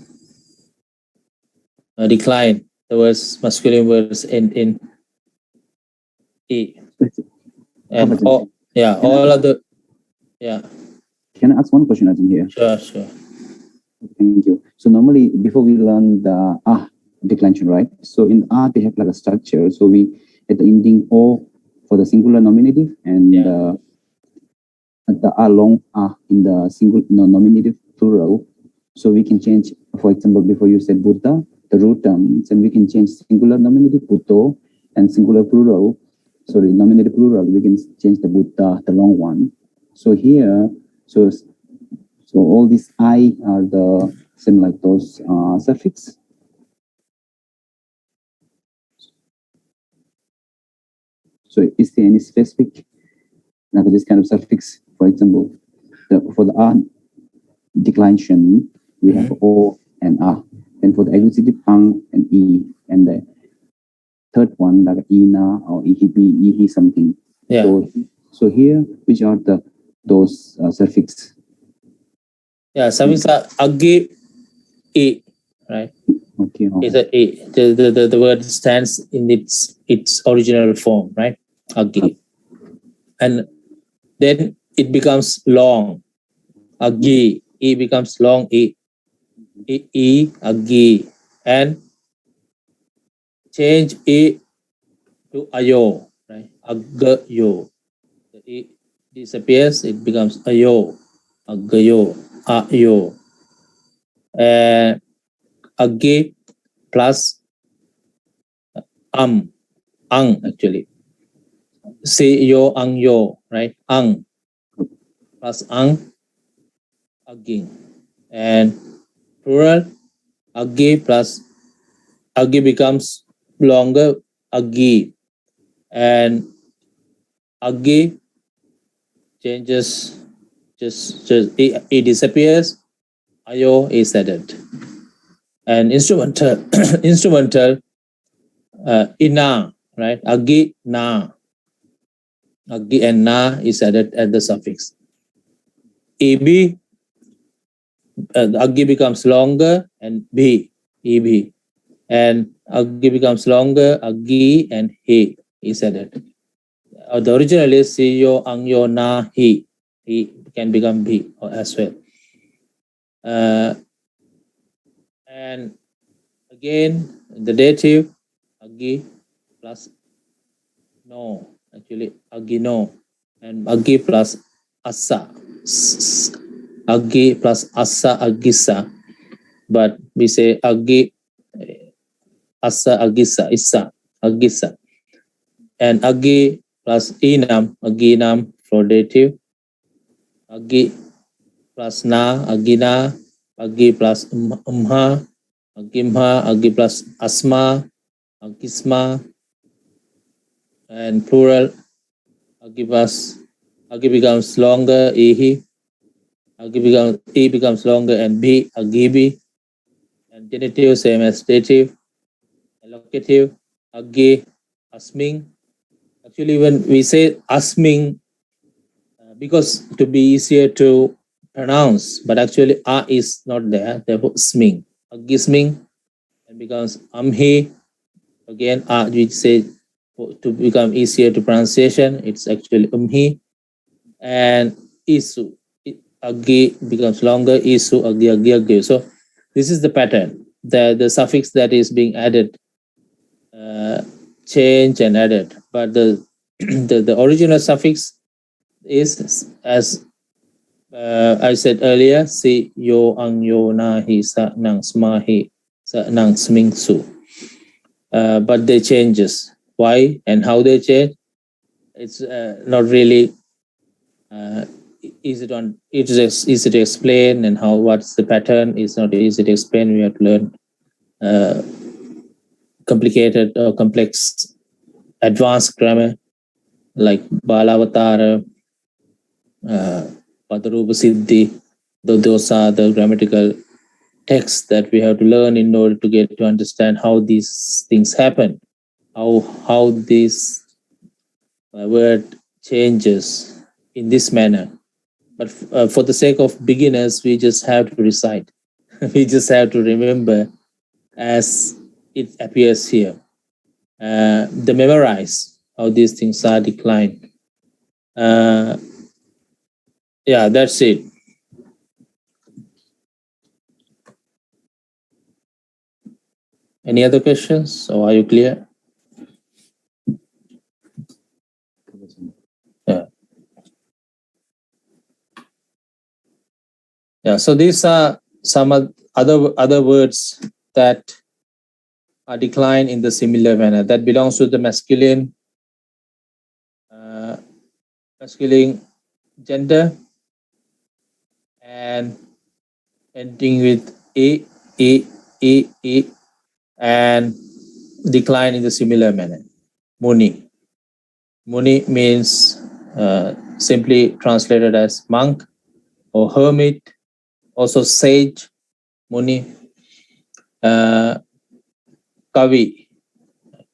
decline the words, masculine words end in E. And all of the, yeah. Can I ask one question, Ajahn, here? Sure. Thank you. So normally, before we learn the declension, right? So in they have like a structure. So we, at the ending O for the singular nominative and at the long in the single nominative plural. So we can change, for example, before you said Buddha, the root terms, and we can change singular nominative Bhutto and singular plural. Sorry, nominative plural, we can change the Buddha, the long one. So here, so all these I are the same like those suffix. So is there any specific like this kind of suffix? For example, for the R declension, we have O and A. And for the accusative ang and E. And the third one like ina or ihi something. Yeah. So here, which are those suffix? Yeah, suffix are agi, E, right? Okay. It's a E. The word stands in its original form, right? Agi. And then it becomes long. Agi. E becomes long E. E, agi. And change E to ayo, right? Agayo. The E disappears, it becomes ayo. Agayo. Ayo. And agi plus ang actually. Si yo, ang yo, right? Ang plus ang, aging. And plural, agi plus agi becomes longer, agi. And agi changes, just it disappears, Ayo is added. And instrumental, instrumental, ina, right? Agi, na. Agi and na is added at the suffix. Eb, agi becomes longer and b, eb. And agi becomes longer, agi and he is added. The original is siyo, angyo, na, he. He can become b as well. And again, the dative, agi plus no, actually agino, and agi plus asa. Agi plus asa, agisa. But we say agi, asa, agisa, isa, agisa. And agi plus inam, aginam for dative. Agi plus na, agina. Agi plus umha, agimha. Agi plus asma, agisma. And plural, agi becomes longer, ihi. E becomes longer and b, agibi. And genitive, same as dative. Locative, agi, asming. Actually, when we say asming, because to be easier to pronounce, but actually a is not there, therefore sming. Agisming, and becomes amhi. Again, a, we say to become easier to pronunciation, it's actually umhi. And isu, agi becomes longer, isu, agi, agi, agi. So this is the pattern. The suffix that is being added, change and added, but the the original suffix is, as I said earlier, si, yo, ang, yo, na, hi, sa, nang, sma, hi, sa, nang, sming, su. But they changes. Why and how they change? It's not really easy to easy to explain, and how what's the pattern is not easy to explain. We have to learn complicated or complex advanced grammar like Balavatara, Padarupa Siddhi. Those are the grammatical texts that we have to learn in order to get to understand how these things happen, how this word changes in this manner. But for the sake of beginners, we just have to recite. We just have to remember as it appears here. The memorize how these things are declined. Yeah, that's it. Any other questions, or are you clear? Yeah, so these are some other words that are declined in the similar manner, that belongs to the masculine gender and ending with e, and decline in the similar manner. Muni. Muni means simply translated as monk or hermit, also sage, Muni. Kavi.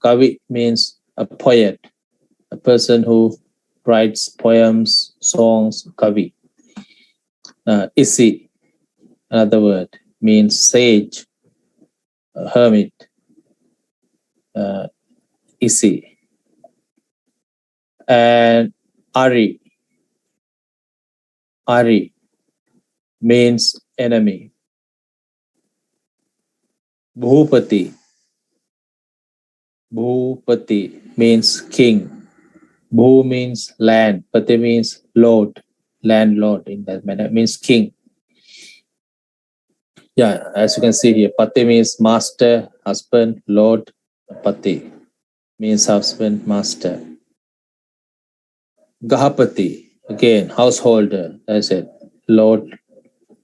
Kavi means a poet, a person who writes poems, songs, kavi. Isi, another word, means sage, hermit. Isi. And Ari. Ari means enemy. Bhupati. Bhupati means king. Bhu means land. Pati means lord, landlord. In that manner, means king. Yeah, as you can see here, Pati means master, husband, lord. Pati means husband, master. Gahapati, again, householder. As I said, lord,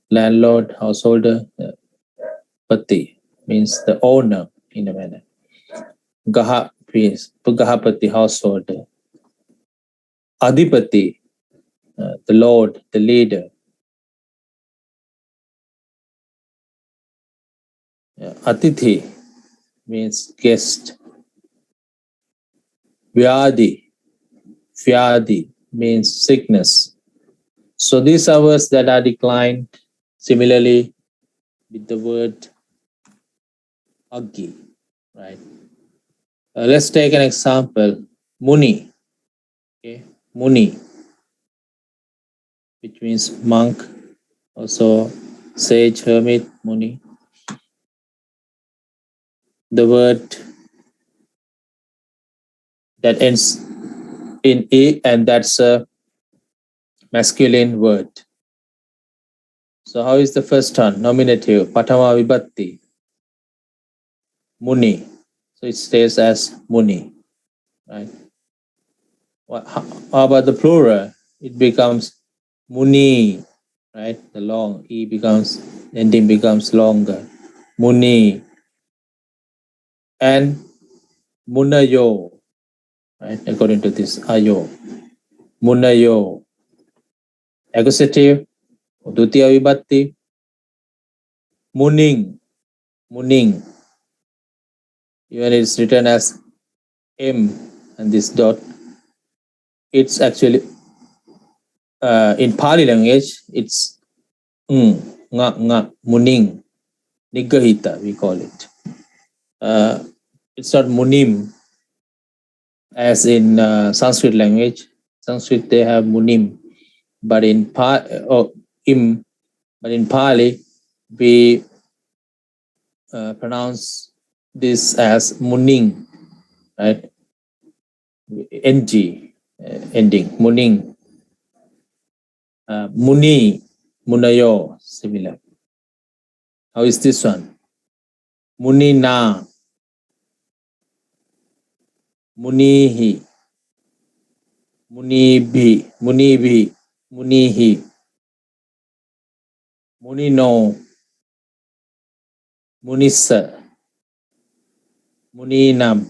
landlord, householder. Pati means the owner in a manner. Gaha means Gahapati, householder. Adipati, the lord, the leader. Atithi means guest. Vyadi means sickness. So these are words that are declined similarly with the word Aggi, right? Let's take an example. Muni, okay? Muni, which means monk, also sage, hermit, Muni. The word that ends in E, and that's a masculine word. So how is the first one? Nominative, Patama Vibhatti, Muni. So it stays as Muni, right? How about the plural? It becomes Muni, right? The long E becomes, ending becomes longer. Muni. And Munayo, right? According to this, Ayo. Munayo. Accusative, Dutiya Vibhatti, Muning. Muning. Even it's written as M and this dot. It's actually, in Pāļi language, it's nga, Muning. Nigahita, we call it. It's not Munim as in Sanskrit language. Sanskrit, they have Munim. But in Pāļi, we pronounce this as Muning, right? NG, ending, Muning. Muni, Munayo, similar. How is this one? Munina, Munihi, Munibi, Munihi, Munino, Munissa, Muninam,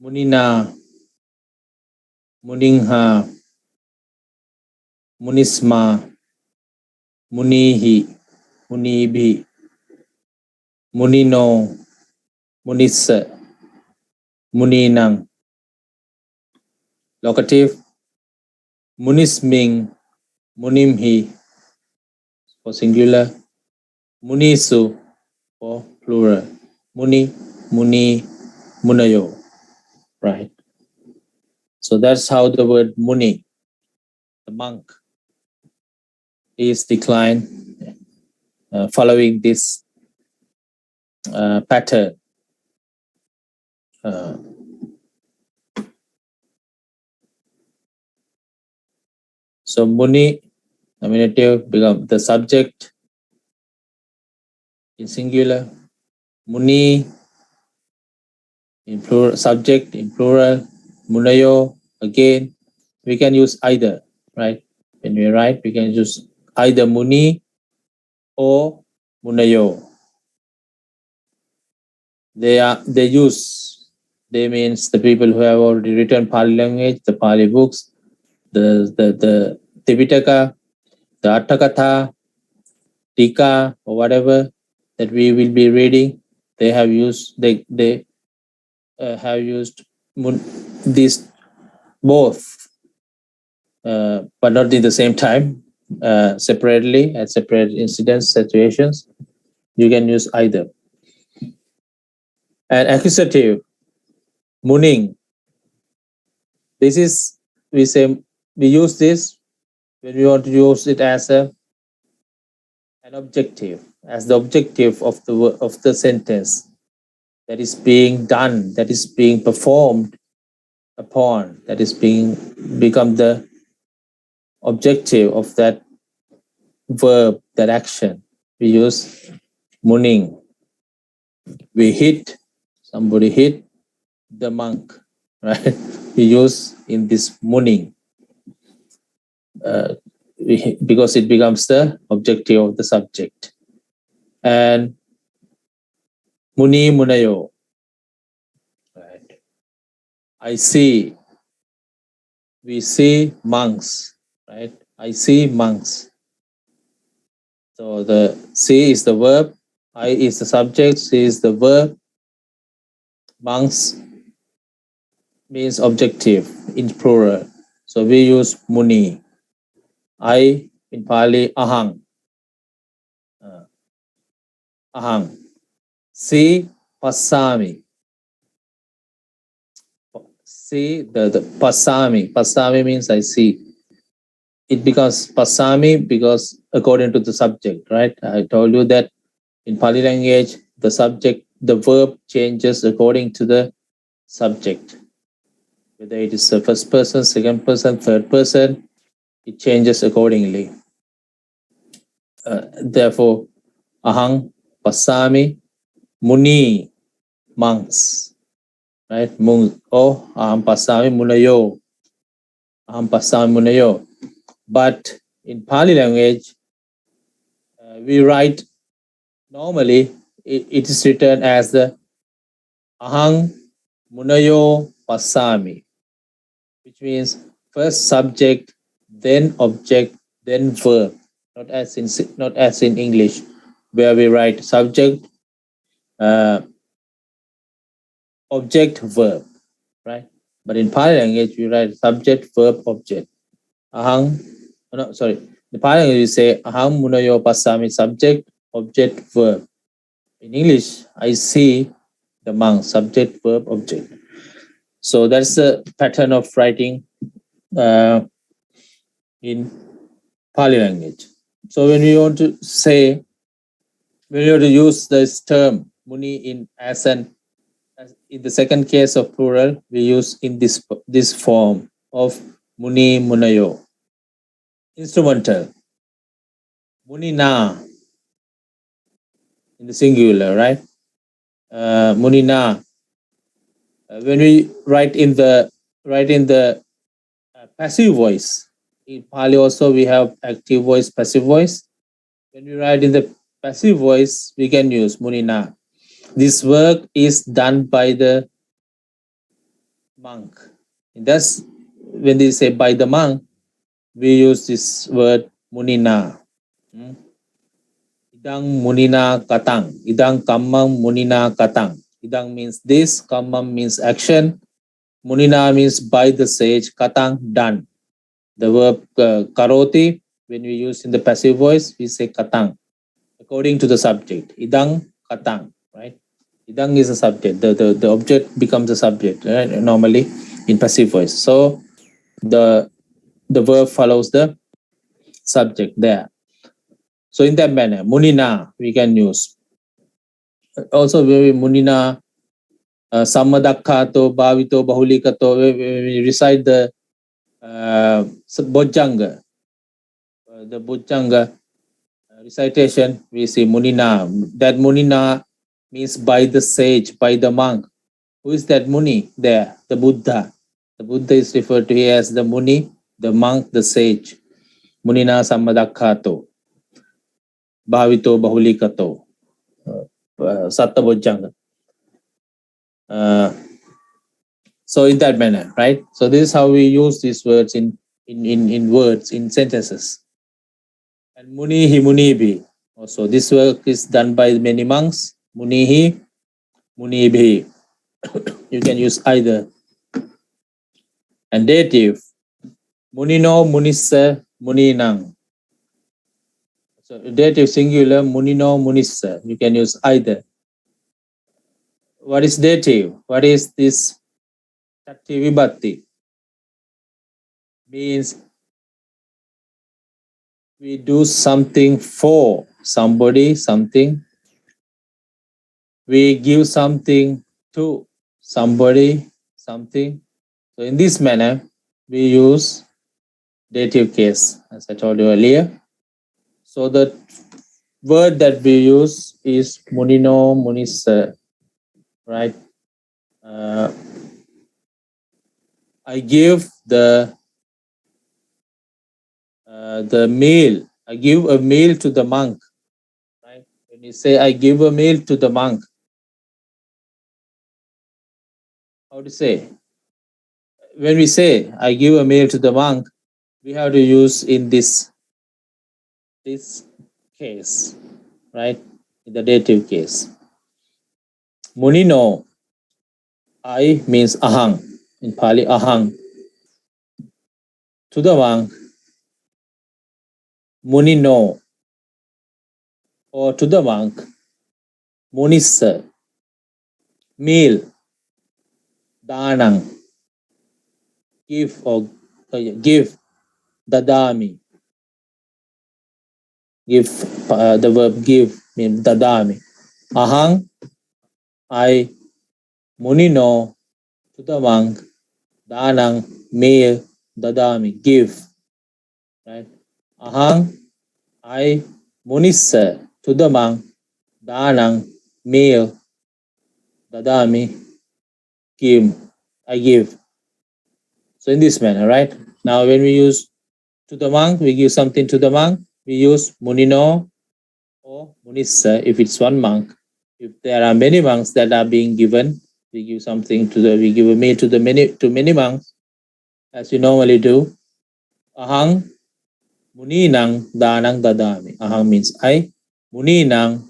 Munina, Muningha, Munisma, Munihi, Munibi, Munino, Munissa, Muninang. Locative, Munisming, Munimhi for singular, Munisu for plural, Muni, Muni, Munayo, right? So that's how the word Muni, the monk, is declined following this pattern. So Muni, nominative, become the subject in singular, Muni in plural, subject in plural, Munayo, again, we can use either, right? When we write, we can use either Muni or Munayo. They means the people who have already written Pāļi language, the Pāļi books, the Tipitaka, the Atthakatha, Tika, or whatever that we will be reading. They have used have used these both, but not in the same time, separately at separate incidents, situations. You can use either. And accusative, Muning. This is, we use this when we want to use it as an objective, as the objective of the sentence that is being done, that is being performed upon, that is become the objective of that verb, that action. We use Muning. Somebody hit the monk, right? We use in this Muning. Because it becomes the objective of the subject. And Muni, Munayo. Right. We see monks, right? I see monks. So the C is the verb, I is the subject, C is the verb, monks means objective in plural. So we use muni. I in Pali, ahang. Ahang. C, pasami. See the pasami. Pasami means I see. It becomes pasami because according to the subject, right? I told you that in Pali language, the subject, the verb changes according to the subject. Whether it is the first person, second person, third person, it changes accordingly. Therefore, ahang, pasami, muni, monks, right? Oh, aham pasami munayo. Aham pasami munayo. But in Pali language, we write normally, it is written as the ahang munayo pasami, which means first subject, then object, then verb. Not as in English, where we write subject, object, verb, right? But in Pali language, we write subject, verb, object. Ahang, no, sorry. The Pali language, we say ahang munayo pasami, subject, object, verb. In English, I see the monk, subject, verb, object. So that's the pattern of writing in Pali language. So when we want to say, when we want to use this term muni in in the second case of plural, we use in this form of muni munayo. Instrumental munina in the singular, right? Munina. When we write in the passive voice, in Pali also we have active voice, passive voice. When we write in the passive voice, we can use munina. This work is done by the monk. And that's when they say by the monk, we use this word munina. Idang munina katang. Idang kammam munina katang. Idang means this, kammam means action. Munina means by the sage, katang, done. The verb karoti, when we use in the passive voice, we say katang, according to the subject. Idang, katang, right? Idang is a subject. The object becomes a subject, right? Normally in passive voice. So the verb follows the subject there. So in that manner, munina, we can use. Also, munina, sammadakkato, bhavito, bahulikato, we recite the bojjanga, the bojjanga recitation, we say munina. That munina means by the sage, by the monk. Who is that muni there? The Buddha. The Buddha is referred to here as the muni, the monk, the sage. Munina sammadakkato, bhavito bahulikato, satta bojjanga. So in that manner, right? So this is how we use these words in words, in sentences. And munihi munibi. Also, this work is done by many monks. Munihi munibi. You can use either. And dative, munino munissa muninang. So dative singular, munino munissa. You can use either. What is dative? What is this Tatti vibhatti? Means we do something for somebody, something. We give something to somebody, something. So in this manner, we use dative case, as I told you earlier. So the word that we use is munino munissa, right? I give the meal. I give a meal to the monk, right? When you say I give a meal to the monk, how to say? When we say I give a meal to the monk, we have to use in this case, right? In the dative case. Munino, I means ahang. In Pali, ahang. To the monk, munino. Or to the monk, munissa. Meal, danang. Give or give, dadami. Give, the verb give means dadami. Ahang, I, munino, to the monk, danang, meal, dadami, give. Right? Ahang, I, munissa, to the monk, danang, meal, dadami, give, I give. So in this manner, right? Now when we use to the monk, we give something to the monk, we use munino or munissa if it's one monk. If there are many monks that are being given, we give something we give a meal to many monks, as we normally do. Ahang muninang danang dadami. Ahang means I. Muninang,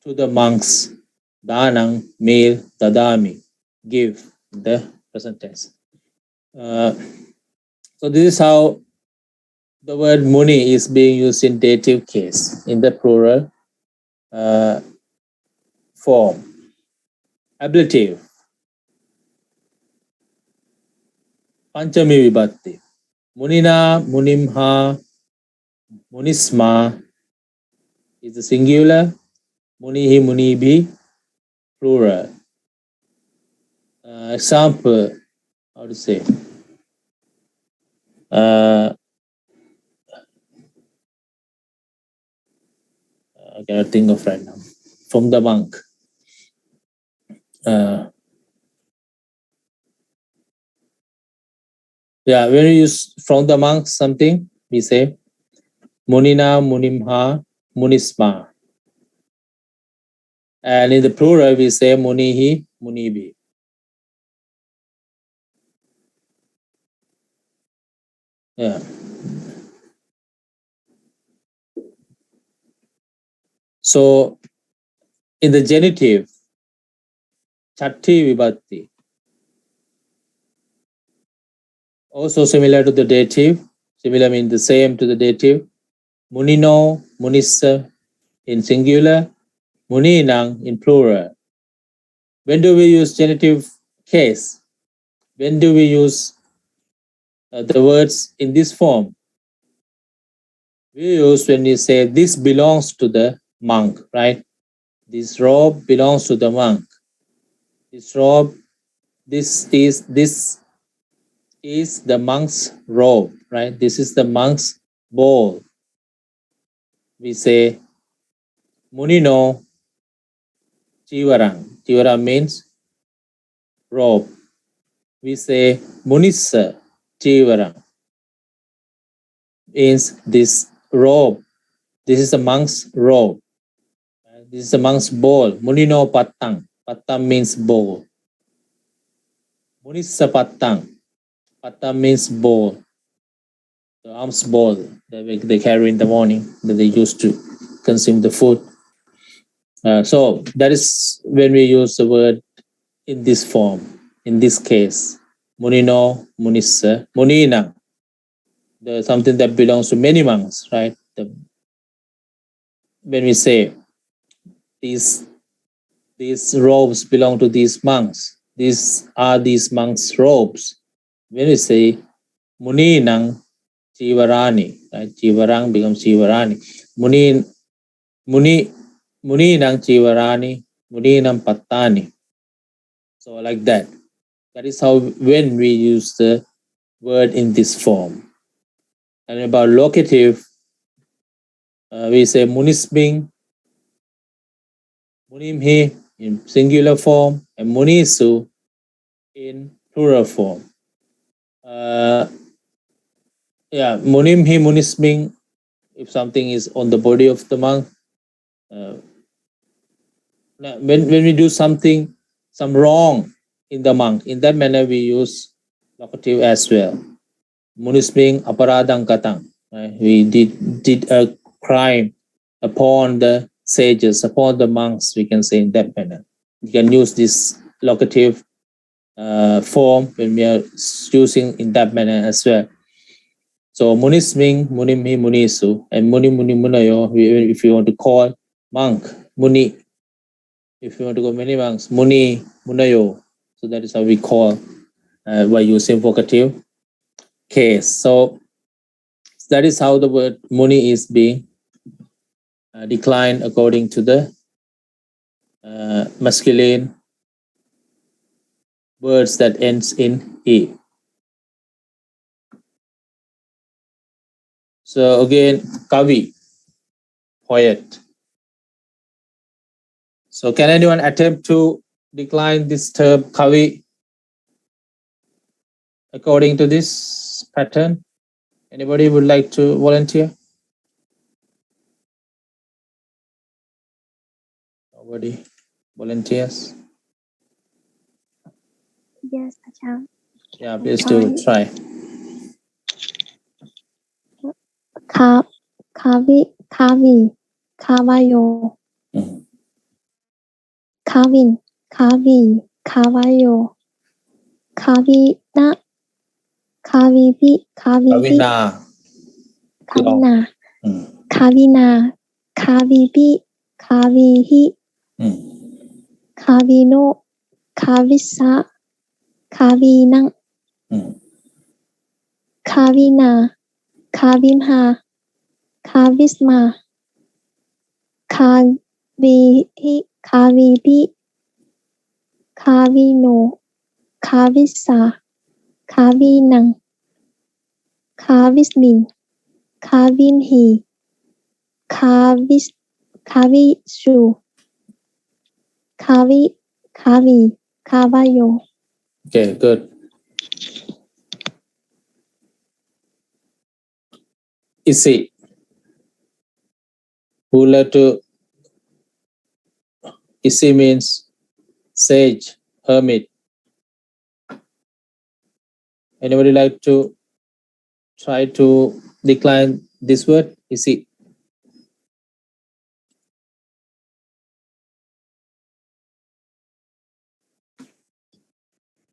to the monks, danang, meal, dadami, give, in the present tense. So this is how the word muni is being used in dative case, in the plural form. Ablative. Panchami vibhatti. Munina, munimha, munisma is the singular. Munihi, munibhi, plural. Example, how to say? I cannot think of right now. From the monk. Yeah, when we use from the monk something, we say munina, munimha, munisma. And in the plural, we say munihi, munibi. Yeah. So in the genitive, chatti vibhatti, also similar to the dative, similar means the same to the dative. Munino, munissa in singular, muninang in plural. When do we use genitive case? When do we use the words in this form? We use when we say this belongs to the monk, right? This robe belongs to the monk. This robe, this is the monk's robe, right? This is the monk's bowl. We say munino chivarang. Chivarang means robe. We say munissa chivarang means this robe. This is the monk's robe. This is the monk's bowl. Munino patang. Patang means bowl. Munissa patang. Patang means bowl. The alms bowl that they carry in the morning that they used to consume the food. So that is when we use the word in this form. In this case, munino, munissa, munina. Something that belongs to many monks, right? When we say these robes belong to these monks, these are these monks' robes. When we say muninang chivarani, right? Chivarang becomes chivarani. Muninang chivarani, muninang pattani. So like that. That is how when we use the word in this form. And about locative, we say munisming, munimhi in singular form, and munisu in plural form. Munimhi, munisming, if something is on the body of the monk. When we do some wrong in the monk, in that manner we use locative as well. Munisming aparadang katang. Right? We did a crime upon the sages, upon the monks, we can say in that manner. You can use this locative form when we are using in that manner as well. So munis mean munim hi munisu, and muni muni munayo, if you want to call monk, muni. If you want to go many monks, muni munayo. So that is how we call by using vocative case. So that is how the word muni is being declined according to the masculine words that ends in E. So again, kavi, poet. So can anyone attempt to decline this term kavi according to this pattern? Anybody would like to volunteer? Nobody volunteers? Yes, Ajahn. Yeah, please do try. Kavi, Kavayo. Kavin, Kavayo. Kavina, Kavina. Kavibi, Kavihi, Kavino, Kavisa, Kavinang, Kavina, Kavinha, Kavisma, Kavihi, Kavibi, Kavino, Kavisa, Kavinang, Kavismin, Kavinhi, Kavisu, Kavayo. Okay, good. Isi. Who would like to? Isi means sage, hermit. Anybody like to try to decline this word? Isi.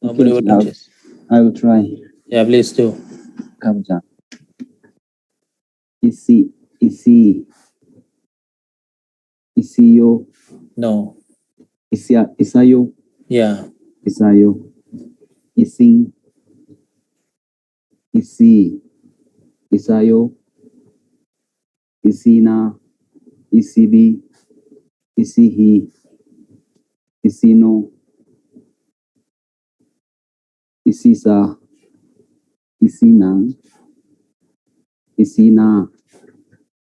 Nobody Okay, would. I will try. Yeah, please do. Kabja. Isiyo. No. Isayo. Yeah. Isayo. Ising. Isi. Isayo. Isina. Isibi. Isihi. Isino. Isisa. Isinang. Isina.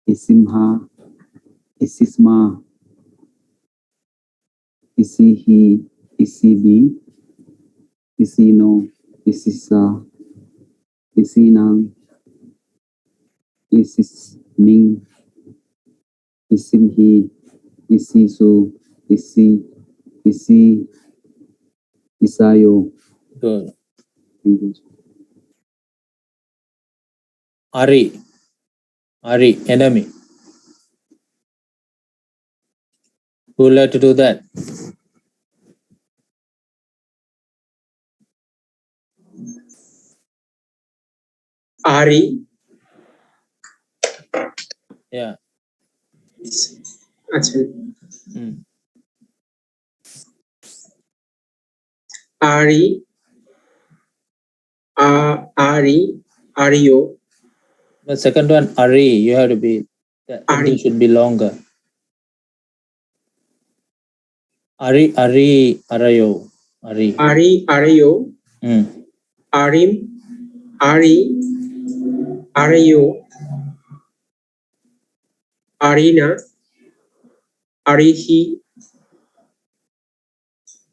Isimha. Isisma. Isihi. Isibi. Isino. Isisa. Isinang. Isisming. Isimhi. Isisu. Isi. Isayo. Good. Ari, enemy. Who would like to do that? Ari. Yeah. Ari. Ario. The second one, Ari, you have to be, the ending should be longer. Ari, Arayo. Ari. Arayo. Arim. Ari. Arayo. Arina. Arihi.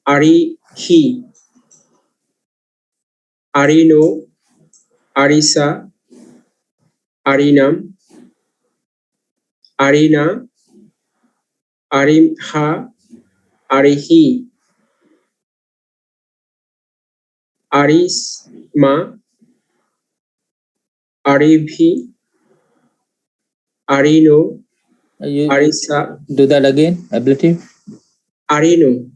Arihi. Arino. Arisa. Arinam. Arina. Arimha. Arihi. Arisma. Aribhi. Arino. You Arisa, do that again. Ablative. Arino,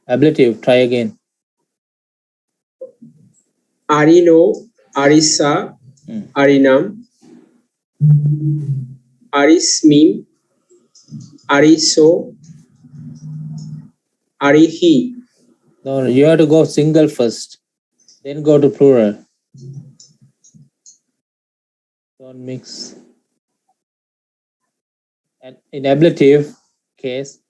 Ablative. Try again. Arino, Arisa, Arinam, Arismim, Ariso, Arihi. No, you have to go single first, then go to plural. Don't mix. And in ablative case,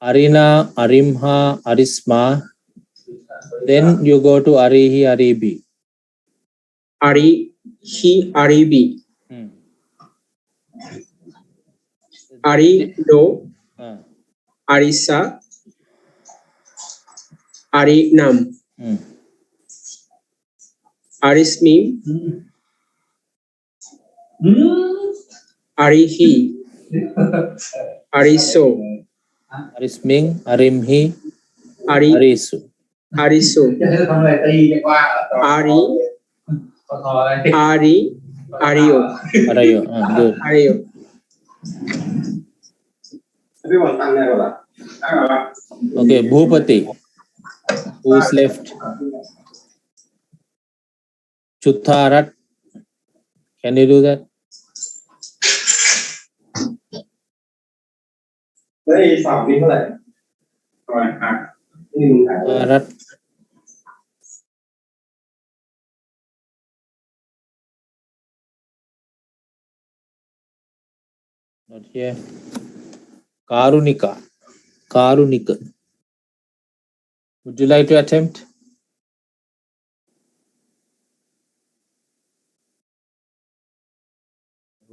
Arina, Arimha, Arisma. Then you go to Arihi, Aribi. Arihi, Aribi. Arino, Arisa, Arinam, Arismim, Arihi, Ariso, Arisming, Arimhi, Ari, Arisu. Ariso, Ari, Ario, Arayo. Good. Ario. Okay, Bhupati. Who's left? Chutharat. Can you do that? Chutharat. Not here. Karunika. Karunika. Would you like to attempt?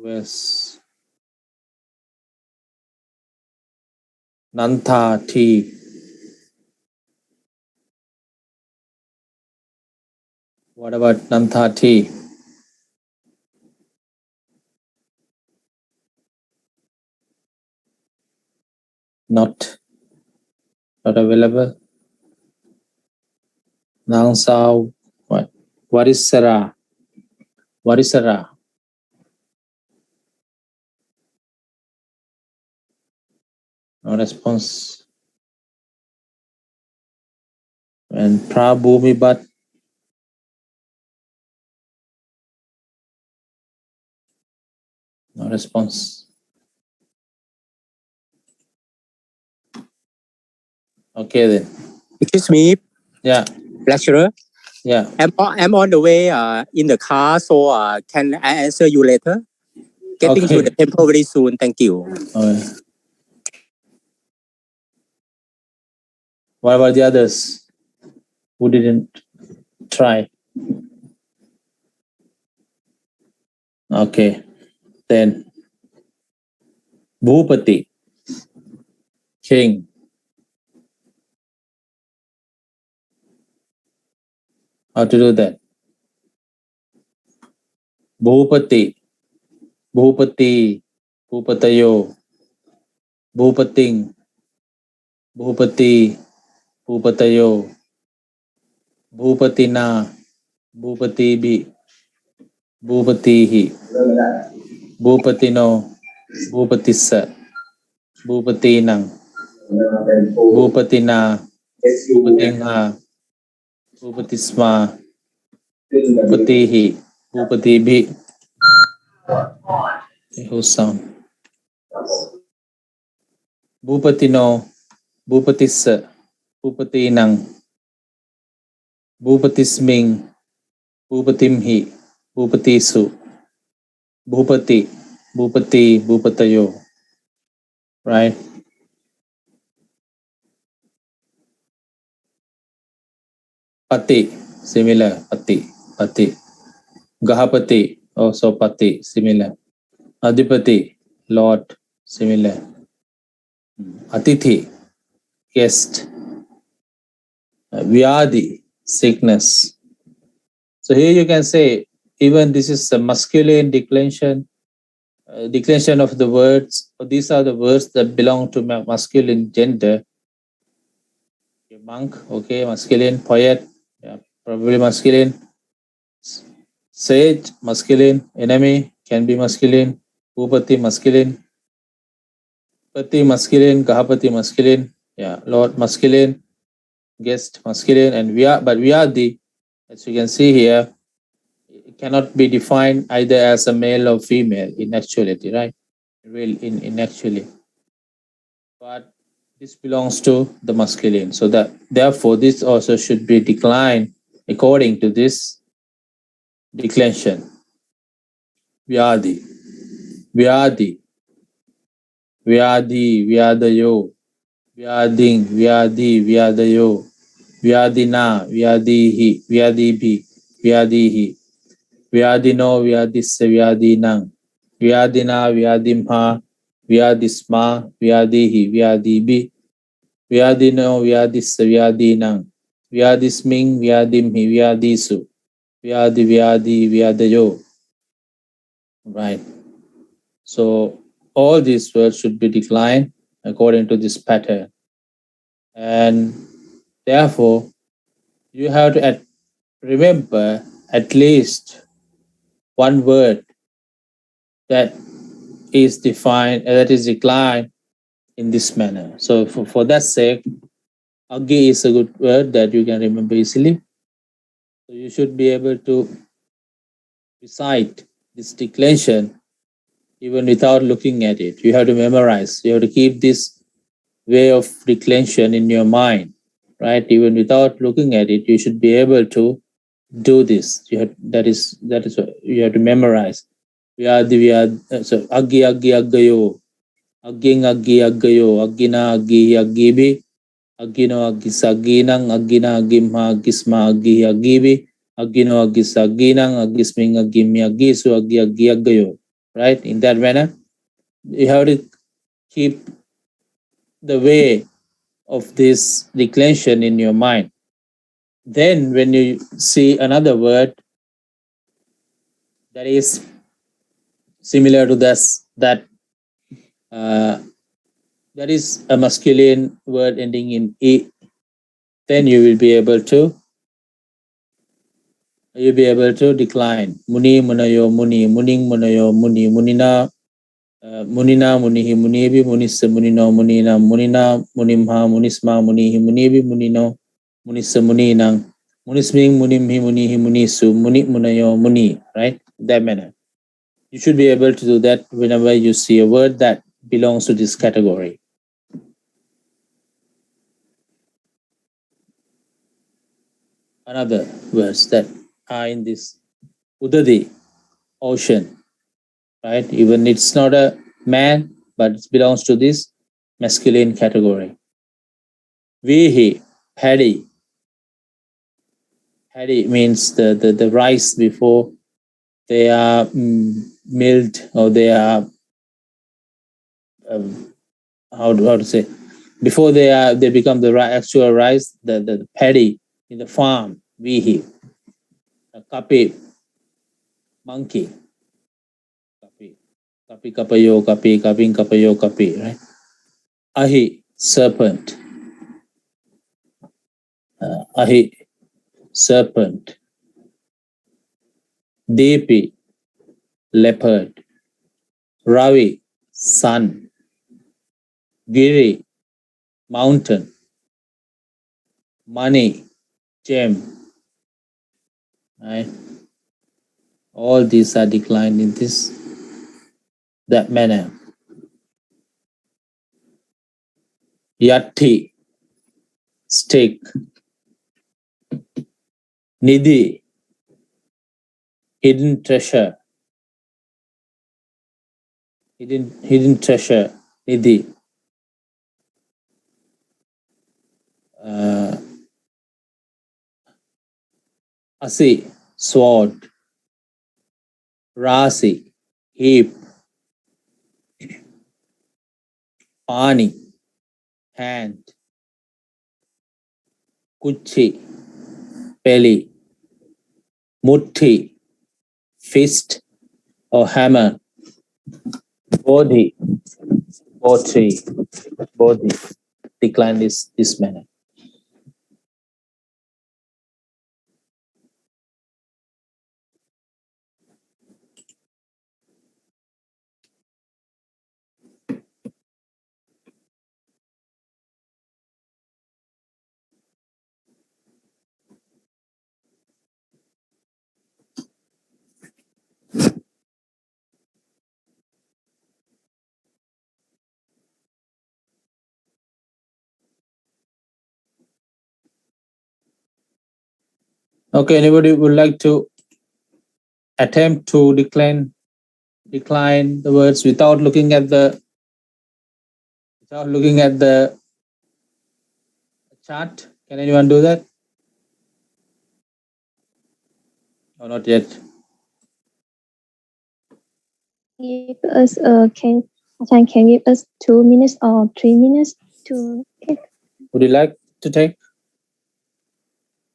Yes. Nantha T. What about Nantha T? Not available. Nangsao. What? Varisara. Varisara. No response. And Prabhumibat. No response. Okay then. Excuse me, Yeah. lecturer. Yeah. I'm on the way in the car, so can I answer you later? Getting to Okay. the temple very soon. Thank you. Okay. What about the others who didn't try? Okay. Then Bhupati. King. How to do that? Bhupati. Bhupati. Bhupatayo. Bhupating. Bhupati. Bhupatayo. Bhupatina. Bhupatibi. Bhupatihi. Bhupatino. Bhupatissa. Bhupatinang. Bhupatina. Bhupatingha. Bhupatisma. Bhupatihi. Bhupatibi. Whose sound? Bhupatino. Bhupatissa. Bhupatinang. Bhupatisming. Bhupatimhi. Bhupatisu. Bhupati. Bhupati. Bhupatayo. Right? Pati. Similar. Pati. Pati. Gahapati. Also Pati. Similar. Adipati. Lord. Similar. Atithi. Guest. Vyadi. Sickness. So here you can say, even this is a masculine declension of the words. So these are the words that belong to masculine gender. Monk, okay, masculine. Poet, yeah, probably masculine. Sage, masculine. Enemy can be masculine. Bhupati masculine, Pati masculine, Gahapati masculine, yeah, Lord masculine, guest masculine, and Vyadi, as you can see here, it cannot be defined either as a male or female in actuality, right? In actually, but this belongs to the masculine. So that therefore this also should be declined according to this declension. Vyadi, Vyadi, Vyadi, Vyadayo, Vyading, Vyadi, Vyadayo, Vyadina, Vyadihi, Vyadibhi, Vyadihi, Vyadino, Vyadissa, Vyadinang, Vyadina, Vyadimha, Vyadisma, Vyadihi, Vyadibi, Vyadino, Vyadissa, Vyadinang, Vyadisming, Vyadimhi, Vyadisu, Vyadi, Vyadi, Vyadayo. Right. So all these words should be declined according to this pattern. And therefore, you have to remember at least one word that is defined, that is declined in this manner. So for that sake, Agi is a good word that you can remember easily. So you should be able to recite this declension even without looking at it. You have to memorize. You have to keep this way of declension in your mind, right? Even without looking at it, you should be able to do this. That is what you have to memorize. So Agi Aggayo, Agging Aggayo, Aggina Aggibi, Aggino Aggisaginang, Aggina Aggimha Aggisma Aggibi, Aggino Aggisaginang, Aggisming Aggimi Aggisu Aggayo. Right? In that manner, you have to keep the way of this declension in your mind. Then when you see another word that is similar to this, that is a masculine word ending in E, then you will be able to decline. Muni, munayo, muni, muning, munayo, muni, munina, munina, munihi, munibi, munissa, munino, munina, munina, munimha, munisma, munihi, munibi, munino, munissa, muninang, munisming, munimhi, munihi, munisu, muni, munayo, muni, right? That manner. You should be able to do that whenever you see a word that belongs to this category. Another words that are in this Udadi, ocean, right? Even it's not a man, but it belongs to this masculine category. Vihi, paddy. Paddy means the rice before they are milled, or they are how to say, before they become the actual rice, the paddy in the farm. Vihi, kapi, monkey, kapi kapayo kapi, kaping kapayo kapi, right? Ahi, serpent. Ahi, serpent. Depi, leopard. Ravi, sun. Giri, mountain. Money, gem. Right? All these are declined in that manner. Yatti, stick. Nidhi, hidden treasure. Hidden treasure. Nidhi. Asi, sword. Rasi, heap. Pani, hand. Kuchi, belly. Mutti, fist or hammer. Bodhi, Bodhi. Decline this manner. Okay, anybody would like to attempt to decline the words without looking at the chart? Can anyone do that? Or not yet? Give us can give us 2 minutes or 3 minutes to take. Would you like to take?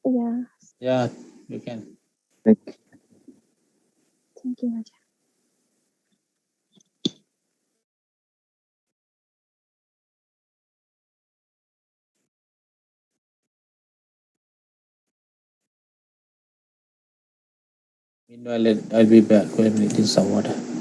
Yeah, Yeah, you can. Like, thank you. Meanwhile, I'll be back when it is some water.